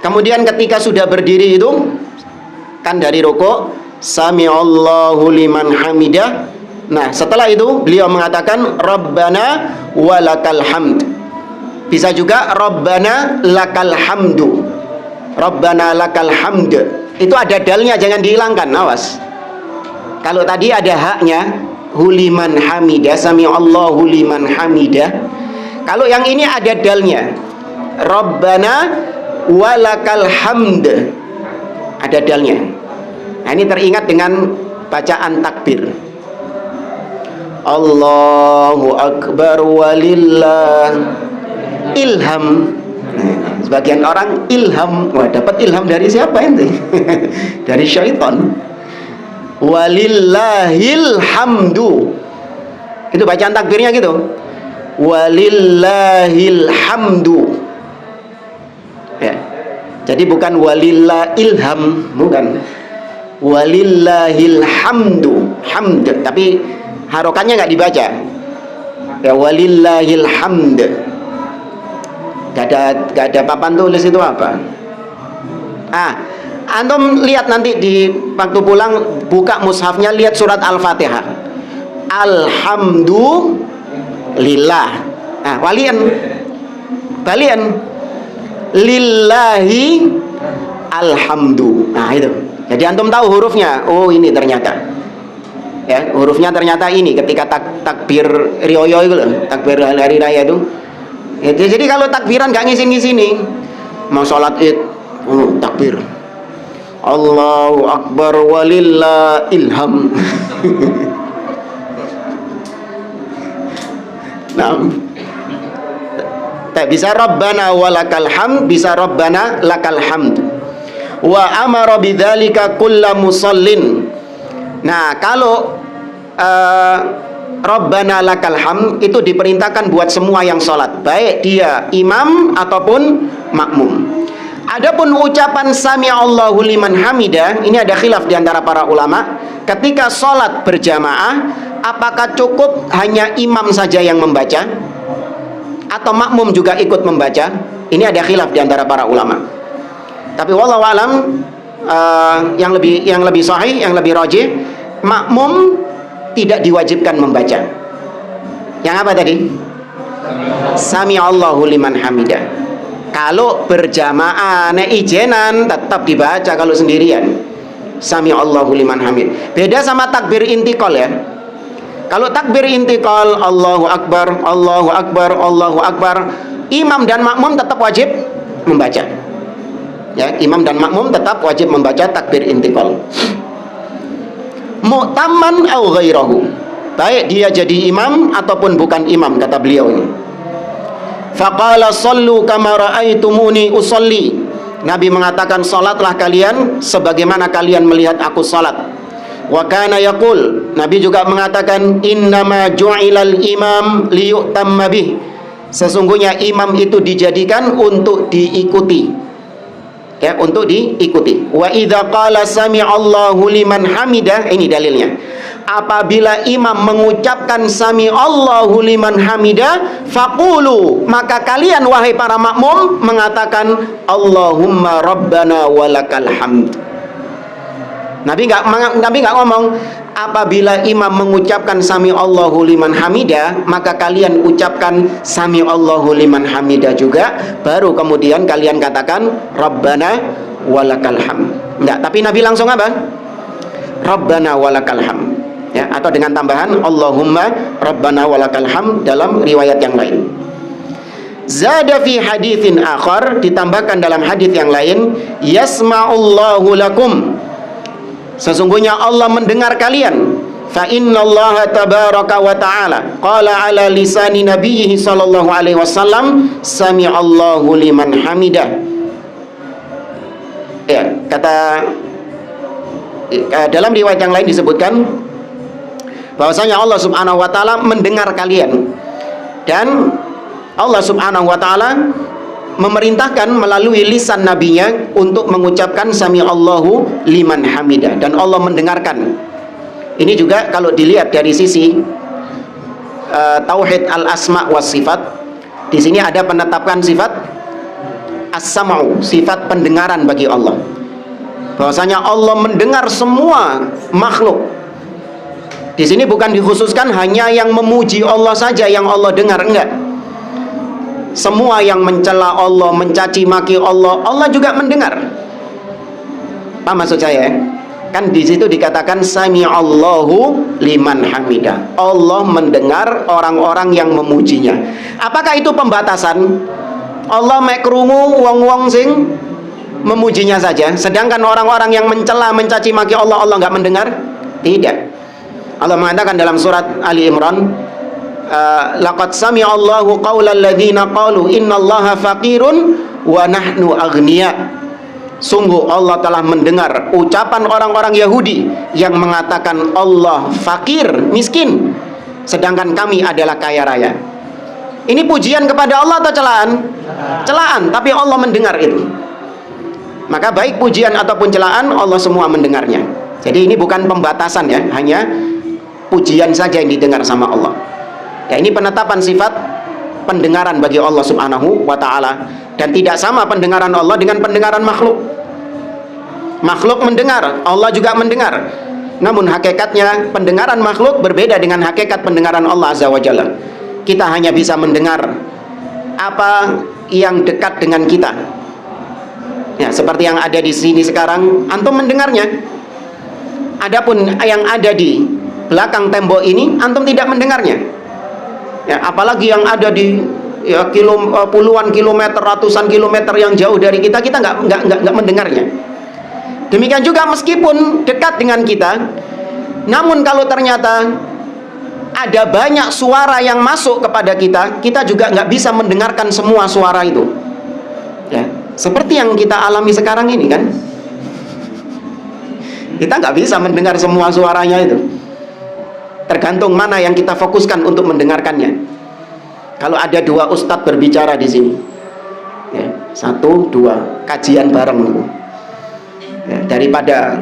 Kemudian ketika sudah berdiri itu kan dari rukuk, Sami Allahu liman hamidah. Nah, setelah itu beliau mengatakan Rabbana walakal hamd. Bisa juga Rabbana lakal hamdu. Rabbana lakal hamd. Itu ada dalnya, jangan dihilangkan, awas. Kalau tadi ada haknya huliman hamidah, Sami Allahu liman hamidah. Kalau yang ini ada dalnya, Rabbana walakal hamd. Ada dalnya. Nah, ini teringat dengan bacaan takbir. Allahu Akbar walillah ilham. Sebagian orang ilham, wah dapat ilham dari siapa ini? Dari syaitan. Walillahil hamdu. Itu bacaan takbirnya gitu. Walillahil hamdu. Ya. Jadi bukan walillah ilham, bukan. Walillahil hamdu, hamd, tapi harokannya nggak dibaca. Ya, walillahil hamd. Gak ada papan tulis itu apa? Antum lihat nanti di waktu pulang, buka mushafnya, lihat surat Al-Fatihah. Alhamdulillah. Balian lillahi alhamdu. Nah, itu. Jadi antum tahu hurufnya. Oh, ini ternyata. Ya, hurufnya ternyata ini ketika takbir rioyo itu loh, takbir hari raya itu. Ya, jadi kalau takbiran gak ngisin-ngisini, mau sholat id, takbir. Allahu Akbar walillah ilham. Nah, tak bisa Rabbana walakal hamd, bisa Rabbana lakal hamd. Wa amara bidzalika kulla musallin. Nah, kalau Rabbana lakal hamd itu diperintahkan buat semua yang sholat, baik dia imam ataupun makmum. Adapun ucapan Sami Allahu liman hamidah, ini ada khilaf di antara para ulama. Ketika sholat berjamaah, apakah cukup hanya imam saja yang membaca, atau makmum juga ikut membaca? Ini ada khilaf di antara para ulama. Tapi wallahu alam, yang lebih sahih, yang lebih rajih, makmum tidak diwajibkan membaca. Yang apa tadi? Sami Allahu liman hamidah. Kalau berjamaah nek ijenan tetap dibaca kalau sendirian. Sami Allahu liman hamid. Beda sama takbir intikal ya. Kalau takbir intikal Allahu Akbar, Allahu Akbar, Allahu Akbar, imam dan makmum tetap wajib membaca. Ya, imam dan makmum tetap wajib membaca takbir intikal. Mu'tamman au ghairahu. Baik dia jadi imam ataupun bukan imam, kata beliau ini. Faqala sallu kama ra'aitumuni usolli. Nabi mengatakan, salatlah kalian sebagaimana kalian melihat aku salat. Wa kana yaqul, Nabi juga mengatakan, innama ju'ilal imam liyu'tamma bih. Sesungguhnya imam itu dijadikan untuk diikuti. Ya, untuk diikuti. Wa idza qala sami'allahu liman hamidah, ini dalilnya. Apabila imam mengucapkan sami'allahu liman hamidah, faqulu, maka kalian wahai para makmum mengatakan Allahumma rabbana walakal hamd. Nabi nggak ngomong apabila imam mengucapkan sami Allahu liman hamidah, maka kalian ucapkan sami Allahu liman hamidah juga, baru kemudian kalian katakan Rabbana walakal hamd. Enggak, tapi Nabi langsung apa? Rabbana walakal hamd. Ya, atau dengan tambahan Allahumma Rabbana walakal hamd dalam riwayat yang lain. Zada fi haditsin akhar, ditambahkan dalam hadits yang lain, yasma'ullahu lakum. Sesungguhnya Allah mendengar kalian. Fa innallaha tabaraka wa ta'ala qala ala lisani nabiyhi sallallahu alaihi wasallam sami'allahu liman hamidah. Ya, dalam riwayat yang lain disebutkan bahwasanya Allah Subhanahu wa taala mendengar kalian, dan Allah Subhanahu wa taala memerintahkan melalui lisan nabinya untuk mengucapkan sami Allahu liman hamidah, dan Allah mendengarkan. Ini juga kalau dilihat dari sisi tauhid al-asma was sifat, di sini ada penetapan sifat as-sam'u, sifat pendengaran bagi Allah. Bahwasanya Allah mendengar semua makhluk. Di sini bukan dikhususkan hanya yang memuji Allah saja yang Allah dengar, enggak. Semua yang mencela Allah, mencaci maki Allah, Allah juga mendengar. Apa maksud saya? Kan di situ dikatakan sami'allahu liman hamidah. Allah mendengar orang-orang yang memujinya. Apakah itu pembatasan? Allah mek krungu wong-wong sing memujinya saja, sedangkan orang-orang yang mencela, mencaci maki Allah, Allah enggak mendengar? Tidak. Allah mengatakan dalam surat Ali Imran, laqad sami'allahu qaulal ladzina qalu innallaha faqirun wa nahnu aghnia. Sungguh Allah telah mendengar ucapan orang-orang Yahudi yang mengatakan Allah fakir, miskin, sedangkan kami adalah kaya raya. Ini pujian kepada Allah atau celaan? Celaan, tapi Allah mendengar itu. Maka baik pujian ataupun celaan, Allah semua mendengarnya. Jadi ini bukan pembatasan ya, hanya pujian saja yang didengar sama Allah. Ya, ini penetapan sifat pendengaran bagi Allah Subhanahu wa ta'ala. Dan tidak sama pendengaran Allah dengan pendengaran makhluk. Makhluk mendengar, Allah juga mendengar. Namun hakikatnya pendengaran makhluk berbeda dengan hakikat pendengaran Allah Azza wa Jalla. Kita hanya bisa mendengar apa yang dekat dengan kita. Ya, seperti yang ada di sini sekarang, antum mendengarnya. Adapun yang ada di belakang tembok ini, antum tidak mendengarnya. Ya, apalagi yang ada di ya, puluhan kilometer, ratusan kilometer yang jauh dari kita, kita nggak mendengarnya. Demikian juga meskipun dekat dengan kita, namun kalau ternyata ada banyak suara yang masuk kepada kita, kita juga nggak bisa mendengarkan semua suara itu. Ya, seperti yang kita alami sekarang ini kan, kita nggak bisa mendengar semua suaranya itu. Tergantung mana yang kita fokuskan untuk mendengarkannya. Kalau ada dua ustadz berbicara di sini, ya, 1, 2 kajian bareng, ya, daripada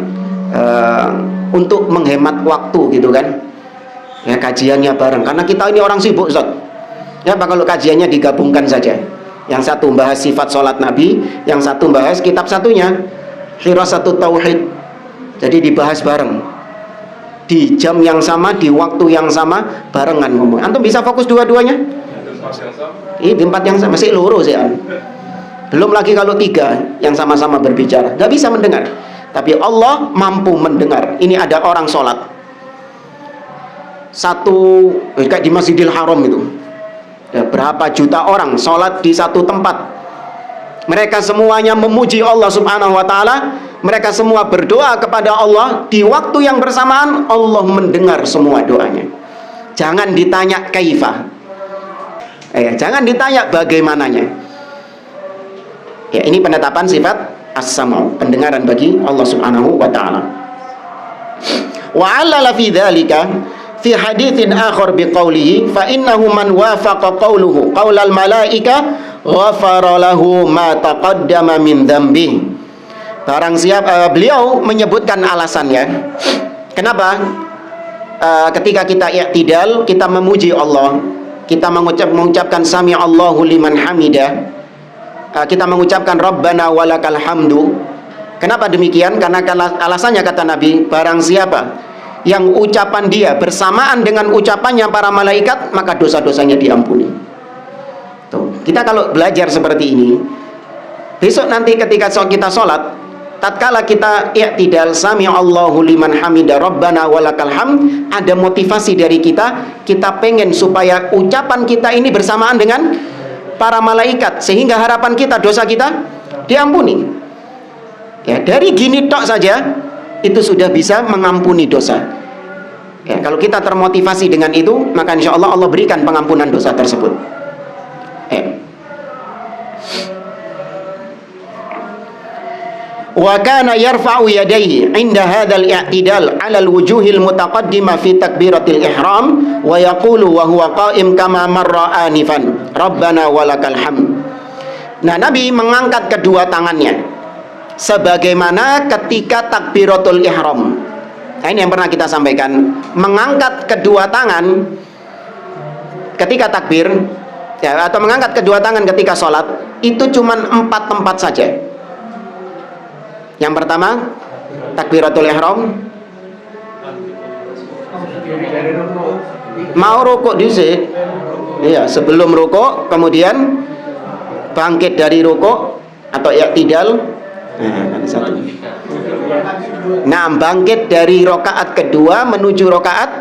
untuk menghemat waktu gitu kan, ya, kajiannya bareng. Karena kita ini orang sibuk, Ustaz. Ya, apa kalau kajiannya digabungkan saja? Yang satu bahas sifat sholat Nabi, yang satu bahas kitab satunya, Hirasatut Tauhid. Jadi dibahas bareng, di jam yang sama, di waktu yang sama, barengan ngomong. Antum bisa fokus dua-duanya? Di tempat yang sama, masih lurus ya. Belum lagi kalau tiga yang sama-sama berbicara, nggak bisa mendengar. Tapi Allah mampu mendengar. Ini ada orang sholat satu, kayak di Masjidil Haram itu, ya, berapa juta orang sholat di satu tempat. Mereka semuanya memuji Allah subhanahu wa ta'ala. Mereka semua berdoa kepada Allah. Di waktu yang bersamaan Allah mendengar semua doanya. Jangan ditanya kaifah, jangan ditanya bagaimananya. Ya, ini penetapan sifat as-sam'u, pendengaran bagi Allah subhanahu wa ta'ala. Wa 'allala fi dzalika fi haditsin akhar biqaulihi fa innahu man wafaqa qauluhu qaulal malaika ghafara lahu ma taqaddama min dzambi. Barang siapa, beliau menyebutkan alasannya kenapa ketika kita i'tidal, kita memuji Allah, kita mengucapkan sami Allahu liman hamidah, kita mengucapkan Rabbana walakal hamdu. Kenapa demikian? Karena alasannya kata Nabi, barang siapa yang ucapan dia bersamaan dengan ucapannya para malaikat, maka dosa-dosanya diampuni. Tuh, kita kalau belajar seperti ini, besok nanti ketika kita sholat, tatkala kita i'tidal sami Allahu liman hamidah Rabbana walakal hamd, ada motivasi dari kita pengen supaya ucapan kita ini bersamaan dengan para malaikat, sehingga harapan kita dosa kita diampuni. Ya, dari gini tok saja itu sudah bisa mengampuni dosa. Ya, kalau kita termotivasi dengan itu, maka insya Allah Allah berikan pengampunan dosa tersebut. Wa kana yarfa'u yadayhi 'inda hadzal i'tidal 'ala al-wujuhil mutaqaddimah fi takbiratil ihram wa yaqulu wa huwa qa'im kama marra anifan Rabbana walakal hamd. Nah, Nabi mengangkat kedua tangannya sebagaimana ketika takbiratul ihram. Nah, ini yang pernah kita sampaikan, mengangkat kedua tangan ketika takbir, ya, atau mengangkat kedua tangan ketika sholat, itu cuma 4 tempat saja. Yang pertama, takbiratul ihram, mau rukuk dhisik, iya, sebelum rukuk, kemudian bangkit dari rukuk atau i'tidal. Nah, satu. Nah, bangkit dari rakaat kedua menuju rakaat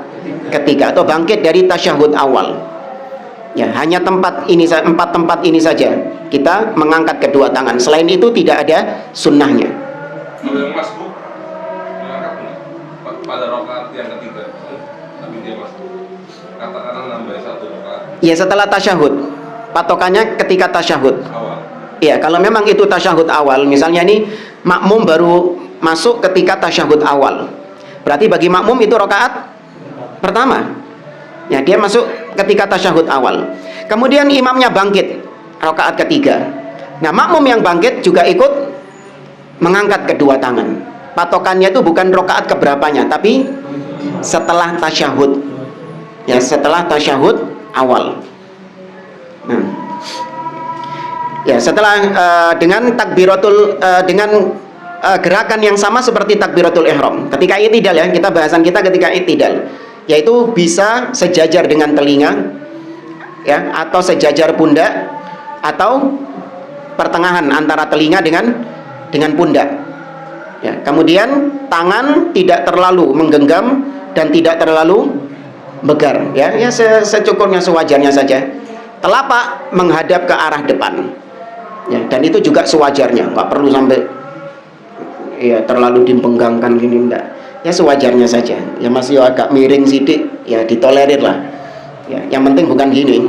ketiga, atau bangkit dari tasyahud awal. Ya, hanya 4 tempat ini saja kita mengangkat kedua tangan. Selain itu tidak ada sunnahnya. Kalau yang masbuk mengangkat pada rakaat yang ketiga, tapi dia masbuk, katakanlah nambah 1 rakaat. Ya, setelah tasyahud. Patokannya ketika tasyahud. Awal. Ya, kalau memang itu tasyahud awal, misalnya ini makmum baru masuk ketika tasyahud awal, berarti bagi makmum itu rakaat pertama. Ya, dia masuk ketika tasyahud awal. Kemudian imamnya bangkit rakaat ketiga. Nah, makmum yang bangkit juga ikut mengangkat kedua tangan. Patokannya itu bukan rakaat keberapanya, tapi setelah tasyahud. Ya, setelah tasyahud awal. Nah, ya, setelah dengan takbiratul dengan gerakan yang sama seperti takbiratul ihram. Ketika i'tidal, ya, kita bahasan kita ketika i'tidal, yaitu bisa sejajar dengan telinga, ya, atau sejajar pundak, atau pertengahan antara telinga dengan pundak. Ya, kemudian tangan tidak terlalu menggenggam dan tidak terlalu begar, ya, secukupnya, sewajarnya saja. Telapak menghadap ke arah depan. Ya, dan itu juga sewajarnya, nggak perlu sampai ya terlalu dipenggangkan gini, enggak. Ya, sewajarnya saja. Ya, masih agak miring sidik, ya ditolerir lah. Ya, yang penting bukan gini.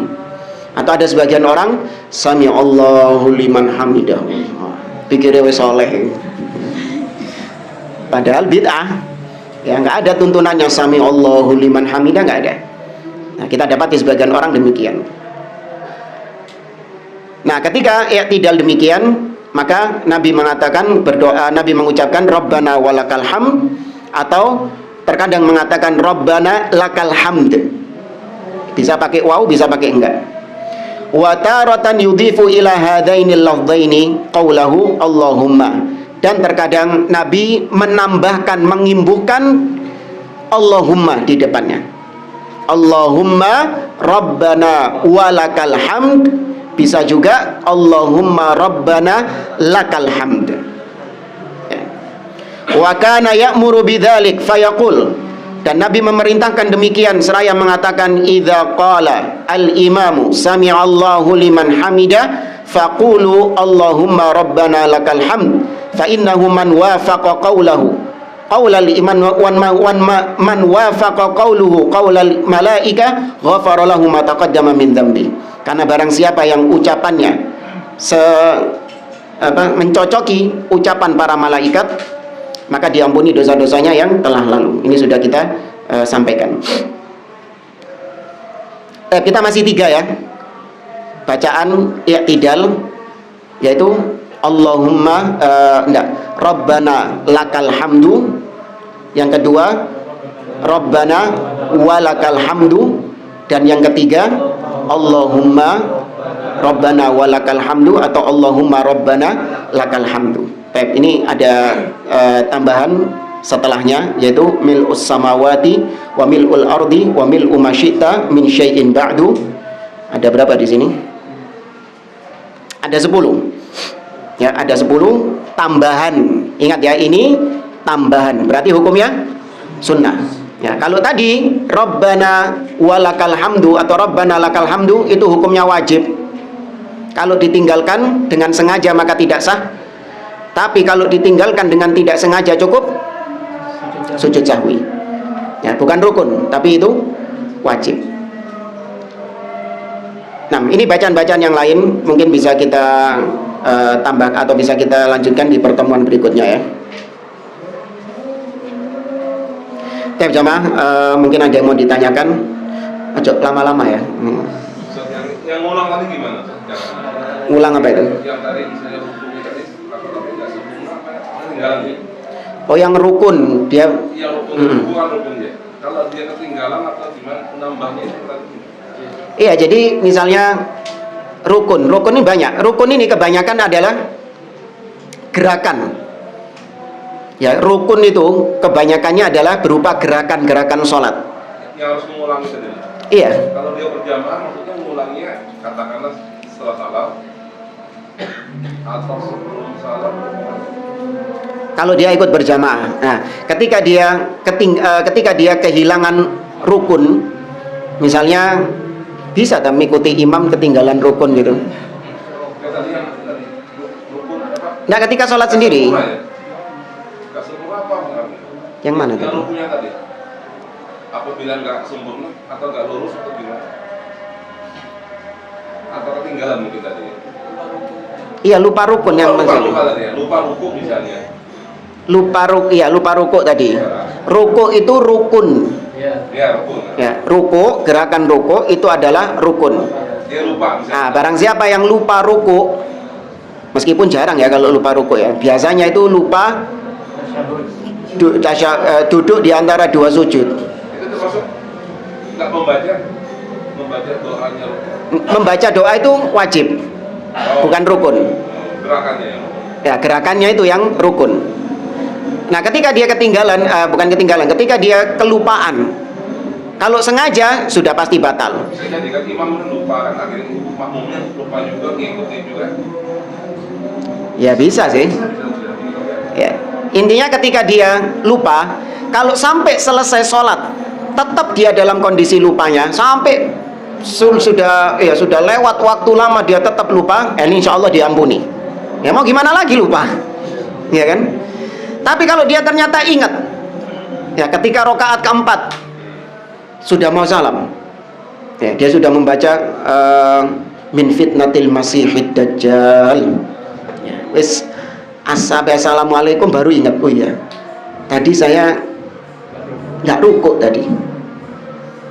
Atau ada sebagian orang sami Allahu liman hamidah, pikirnya wis soleh, padahal bid'ah. Ya, nggak ada tuntunannya sami Allahu liman hamidah, nggak ada. Nah, kita dapati sebagian orang demikian. Nah, ketika i'tidal demikian, maka Nabi mengatakan berdoa, Nabi mengucapkan Rabbana walakal hamd, atau terkadang mengatakan Rabbana lakal hamd. Bisa pakai waw, bisa pakai enggak. Wa taratan yudhifu ila hadainil lafdhaini qawlahu Allahumma. Dan terkadang Nabi menambahkan, mengimbuhkan Allahumma di depannya. Allahumma Rabbana walakal hamd. Bisa juga Allahumma Rabbana lakal hamd. Wa kana ya'muru bidzalik fayaqul. Dan Nabi memerintahkan demikian seraya mengatakan, idza qala al-imamu sami'allahu liman hamida faqulu Allahumma Rabbana lakal hamd. Fa innahu man wafaqa qawlahu qaulal iman man wafaqa qawluhu qaulal malaika ghafara lahu ma taqaddama min dzambi. Karena barang siapa yang ucapannya mencocoki ucapan para malaikat, maka diampuni dosa-dosanya yang telah lalu. Ini sudah kita sampaikan. Kita masih 3 ya. Bacaan i'tidal, yaitu Allahumma Rabbana lakal hamdu. Yang kedua Rabbana walakal hamdu. Dan yang ketiga Allahumma Rabbana walakal hamdu atau Allahumma Rabbana lakal hamdu. Baik, ini ada tambahan setelahnya, yaitu mil'us samawati wa mil'ul ardi wa mil'u ma syi'ta min syai'in ba'du. Ada berapa di sini? Ada 10. Ya, ada 10 tambahan. Ingat ya, ini tambahan. Berarti hukumnya sunnah. Ya, kalau tadi Rabbana walakal hamdu atau Rabbana lakal hamdu itu hukumnya wajib. Kalau ditinggalkan dengan sengaja maka tidak sah. Tapi kalau ditinggalkan dengan tidak sengaja cukup sujud sahwi. Ya, bukan rukun, tapi itu wajib. Nah, ini bacaan-bacaan yang lain mungkin bisa kita tambah atau bisa kita lanjutkan di pertemuan berikutnya ya. Tiap jamaah mungkin ada yang mau ditanyakan. Ayo lama-lama ya. Yang ngulang tadi gimana? Ngulang apa itu? Yang tadi misalnya rukun tadi tapi nggak sempurna apa ketinggalan ya? Oh, yang rukun dia. Iya, rukun bukan rukun ya. Kalau dia ketinggalan atau gimana nambahnya itu tadi? Iya, jadi misalnya rukun ini banyak. Rukun ini kebanyakan adalah gerakan. Ya, rukun itu kebanyakannya adalah berupa gerakan-gerakan sholat. Yang harus mengulangi tadi. Iya. Kalau dia berjamaah maksudnya mengulanginya katakanlah setelah salam atau sebelum salam. Kalau dia ikut berjamaah. Nah, ketika dia kehilangan rukun, misalnya bisa tak mengikuti imam ketinggalan rukun gitu. Nah, ketika sholat sendiri. Yang mana tadi? Rukunnya tadi. Apabila nggak sempurna atau nggak lurus atau gimana? Atau ketinggalan mungkin tadi. Iya, lupa rukun yang maksudnya. Lupa rukuk misalnya. Lupa rukuk tadi. Rukuk itu rukun. Ya, rukun. Ya, rukuk, gerakan rukuk itu adalah rukun. Dia lupa misalnya. Nah, barang siapa yang lupa rukuk, meskipun jarang ya kalau lupa rukuk ya. Biasanya itu lupa duduk di antara 2 sujud. Itu termasuk nggak membaca doanya rukun. Membaca doa itu wajib, bukan rukun. Gerakannya ya. Ya, gerakannya itu yang rukun. Nah, ketika dia ketinggalan, ketika dia kelupaan, kalau sengaja sudah pasti batal. Bisa jadi kan imam lupa kan, akhirnya makmumnya lupa juga, ngikutin juga. Ya bisa sih. Ya. Intinya ketika dia lupa, kalau sampai selesai sholat, tetap dia dalam kondisi lupanya, sampai sudah lewat waktu lama dia tetap lupa, ini insya Allah diampuni. Ya mau gimana lagi lupa, ya kan? Tapi kalau dia ternyata ingat, ya ketika rakaat keempat sudah mau salam, ya, dia sudah membaca min fitnatil masihid dajjal. Ya, wis assalamualaikum baru ingat, oh iya, tadi saya nggak rukuk tadi.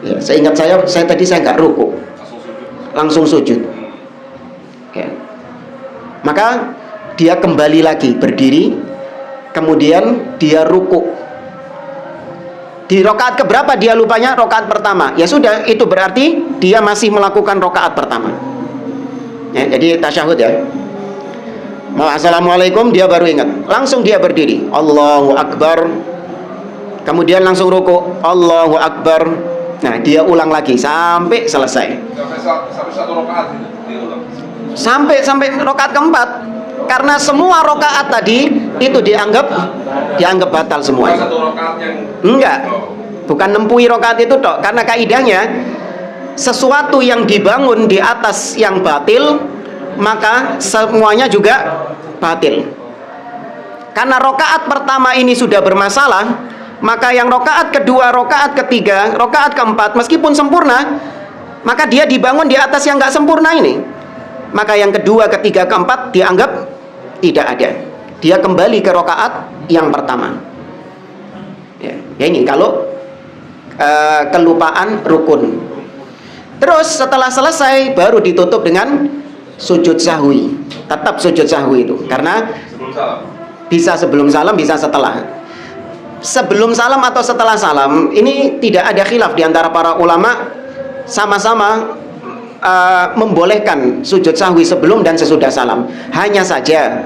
Ya, seingat saya tadi saya nggak rukuk, langsung sujud. Ya. Maka dia kembali lagi berdiri, kemudian dia rukuk. Di rakaat keberapa dia lupanya? Rakaat pertama. Ya sudah, itu berarti dia masih melakukan rakaat pertama. Ya, jadi tasyahud ya. Mau assalamualaikum, dia baru ingat, langsung dia berdiri, Allahu Akbar, kemudian langsung ruku, Allahu Akbar. Nah, dia ulang lagi sampai selesai. Sampai satu rakaat itu diulang. Sampai rakaat keempat. Karena semua rakaat tadi itu dianggap batal semua. Satu rakaat yang enggak. Bukan nempui rakaat itu tok, karena kaidahnya sesuatu yang dibangun di atas yang batil, maka semuanya juga batil. Karena rakaat pertama ini sudah bermasalah, maka yang rakaat kedua, rakaat ketiga, rakaat keempat meskipun sempurna, maka dia dibangun di atas yang nggak sempurna ini. Maka yang kedua, ketiga, keempat dianggap tidak ada. Dia kembali ke rakaat yang pertama. Ya ini kalau kelupaan rukun. Terus setelah selesai baru ditutup dengan sujud sahwi. Tetap sujud sahwi itu, karena sebelum salam. Bisa sebelum salam, bisa setelah. Sebelum salam atau setelah salam ini tidak ada khilaf di antara para ulama, sama-sama membolehkan sujud sahwi sebelum dan sesudah salam. Hanya saja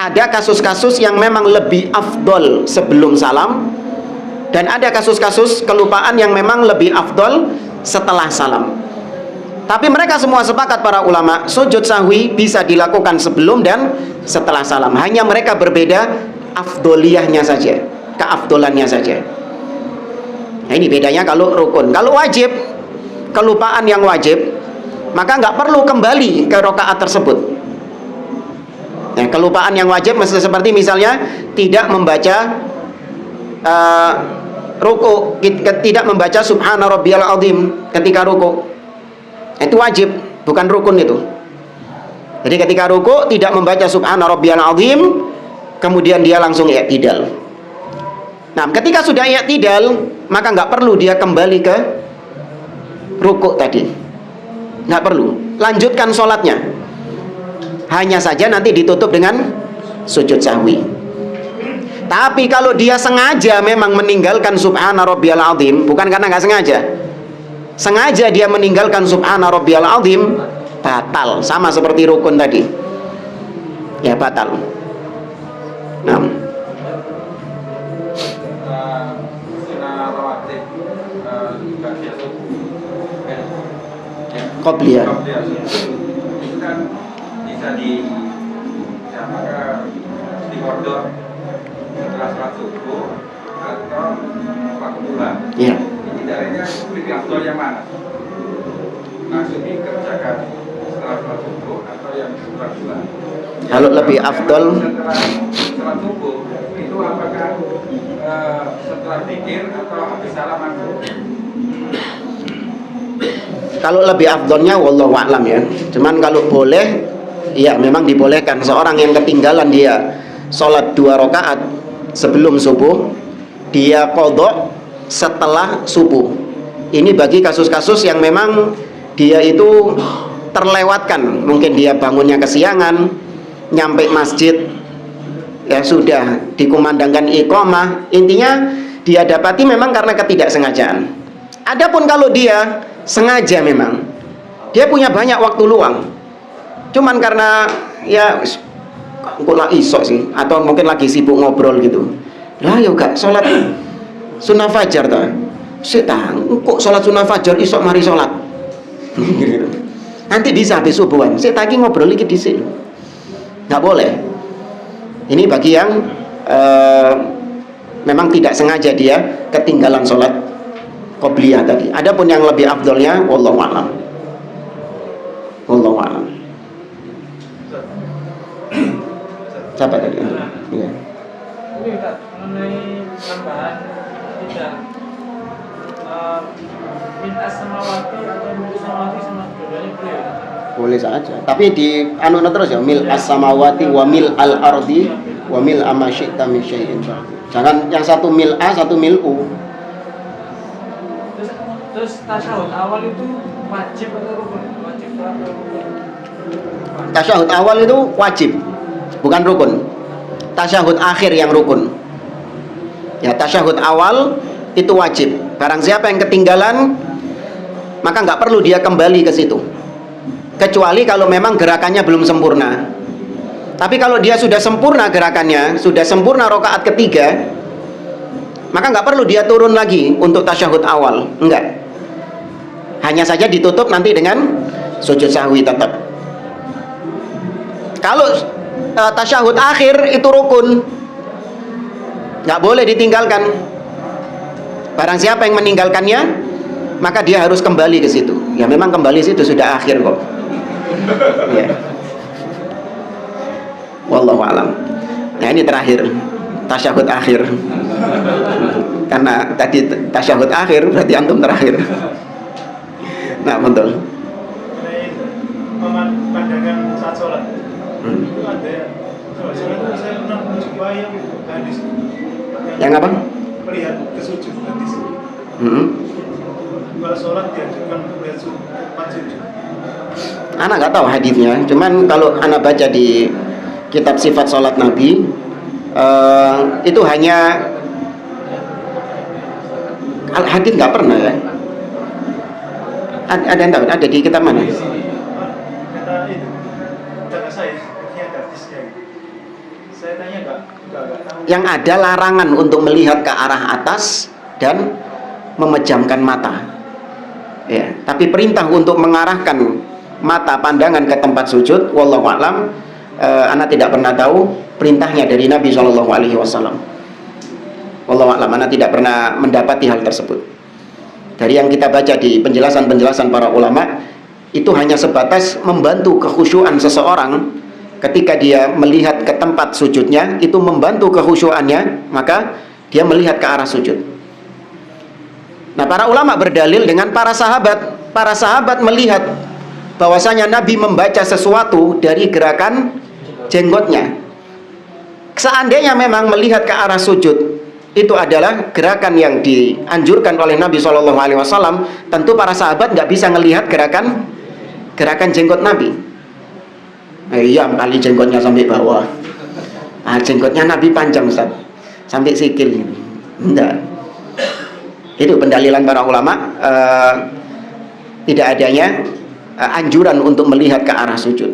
ada kasus-kasus yang memang lebih afdol sebelum salam, dan ada kasus-kasus kelupaan yang memang lebih afdol setelah salam. Tapi mereka semua sepakat, para ulama, sujud sahwi bisa dilakukan sebelum dan setelah salam. Hanya mereka berbeda afdoliyahnya saja, keafdolannya saja. Nah, ini bedanya kalau rukun. Kalau wajib, kelupaan yang wajib, maka nggak perlu kembali ke rakaat tersebut. Nah, kelupaan yang wajib seperti misalnya tidak membaca ruku, tidak membaca subhana rabbiyal azim ketika ruku. Itu wajib, bukan rukun itu. Jadi ketika ruku tidak membaca subhana rabbiyal azim, kemudian dia langsung i'tidal. Nah, ketika sudah i'tidal, maka nggak perlu dia kembali ke ruku tadi. Nggak perlu. Lanjutkan sholatnya. Hanya saja nanti ditutup dengan sujud sahwi. Tapi kalau dia sengaja memang meninggalkan subhana rabbiyal azim, bukan karena nggak sengaja, sengaja dia meninggalkan subhana rabbiyal azim, batal, sama seperti rukun tadi. Ya, batal. Nah, qobliyah itu kan bisa dikodok setelah sholat subuh atau waktu duha. ya. Ini dalilnya lebih afdol yang mana? Langsung dikerjakan setelah sholat subuh atau yang setelah duha? Kalau lebih afdol setelah subuh itu apakah setelah zikir atau habis salam langsung? kalau lebih afdolnya wallahu a'lam ya. Cuman kalau boleh, ya memang dibolehkan. Seorang yang ketinggalan dia sholat 2 rakaat sebelum subuh, dia qadha setelah subuh. Ini bagi kasus-kasus yang memang dia itu terlewatkan. Mungkin dia bangunnya kesiangan, nyampe masjid ya sudah dikumandangkan iqamah. Intinya dia dapati memang karena ketidaksengajaan. Adapun kalau dia sengaja, memang dia punya banyak waktu luang, cuman karena ya kok lah isok sih, atau mungkin lagi sibuk ngobrol gitu, lah ya gak sholat sunnah fajar toh, kok sholat sunnah fajar isok mari sholat gitu. Nanti bisa habis subuhan, saya lagi ngobrol lagi di sini, nggak boleh. Ini bagi yang memang tidak sengaja dia ketinggalan sholat qobliyah tadi. Adapun yang lebih afdolnya wallahu a'lam. Wallahu a'lam. Siapa tadi? Iya. Ini tak mengenai tambahan tidak min as-samawati atau min as-samawati sama dua-duanya boleh ya? Boleh saja. Tapi di anu terus ya, mil as-samawati wa mil al-ardi wa mil ama syi'ta min syai'in. Jangan yang satu mil a, satu mil u. Terus tasyahud awal itu wajib atau rukun? Wajib atau rukun? Tasyahud awal itu wajib, bukan rukun. Tasyahud akhir yang rukun. Ya, tasyahud awal itu wajib. Barang siapa yang ketinggalan, maka nggak perlu dia kembali ke situ. kecuali kalau memang gerakannya belum sempurna. Tapi kalau dia sudah sempurna gerakannya, sudah sempurna rakaat ketiga, maka nggak perlu dia turun lagi untuk tasyahud awal, enggak. Hanya saja ditutup nanti dengan sujud sahwi tetap. Kalau tasyahud akhir itu rukun, nggak boleh ditinggalkan. Barang siapa yang meninggalkannya, maka dia harus kembali ke situ. Ya memang kembali situ sudah akhir kok. Ya. Wallahu alam. Nah ini terakhir, tasyahud akhir. Karena tadi tasyahud akhir berarti antum terakhir. Nah betul. Pandangan saat sholat itu ada sholat saya pernah mencoba yang hadis yang apa? melihat ke sujud hadis. Kalau sholat dianjurkan melihat tempat sujud. Anak nggak tahu hadisnya, cuman kalau anak baca di kitab sifat sholat Nabi, itu hanya hadis nggak pernah ya. Ada yang tahu? Ada di kitab mana? Kata itu, kata saya, ini ada hadisnya. Saya tanya nggak tahu. Yang ada larangan untuk melihat ke arah atas dan memejamkan mata. Ya, tapi perintah untuk mengarahkan mata pandangan ke tempat sujud, wallahu a'lam, anak tidak pernah tahu perintahnya dari Nabi SAW. Wallahu a'lam, anak tidak pernah mendapati hal tersebut. Dari yang kita baca di penjelasan-penjelasan para ulama, itu hanya sebatas membantu kekhusyuan seseorang ketika dia melihat ke tempat sujudnya, itu membantu kekhusyuannya, maka dia melihat ke arah sujud. Nah, para ulama berdalil dengan para sahabat. Para sahabat melihat bahwasanya Nabi membaca sesuatu dari gerakan jenggotnya. Seandainya memang melihat ke arah sujud itu adalah gerakan yang dianjurkan oleh Nabi SAW, tentu para sahabat nggak bisa melihat gerakan jenggot Nabi. Iya, kali jenggotnya sampai bawah. Jenggotnya Nabi panjang, Ustaz, sampai sikil. Enggak. Itu pendalilan para ulama, tidak adanya anjuran untuk melihat ke arah sujud.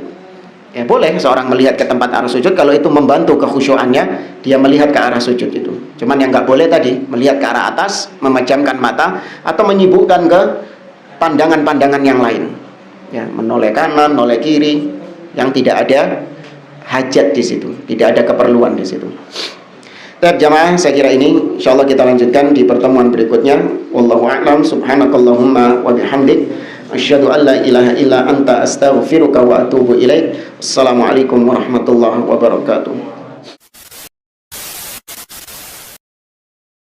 Ya boleh seorang melihat ke tempat arah sujud kalau itu membantu kekhusyuannya, dia melihat ke arah sujud itu. Cuman yang nggak boleh tadi melihat ke arah atas, memejamkan mata atau menyibukkan ke pandangan-pandangan yang lain. Ya, menoleh kanan, menoleh kiri, yang tidak ada hajat di situ, tidak ada keperluan di situ. Baik jamaah, saya kira ini insyaallah kita lanjutkan di pertemuan berikutnya. Wallahu a'lam, subhanakallahumma wa bihamdik, asyhadu an la ilaha illa anta astaghfiruka wa atubu ilaik. Assalamualaikum warahmatullahi wabarakatuh.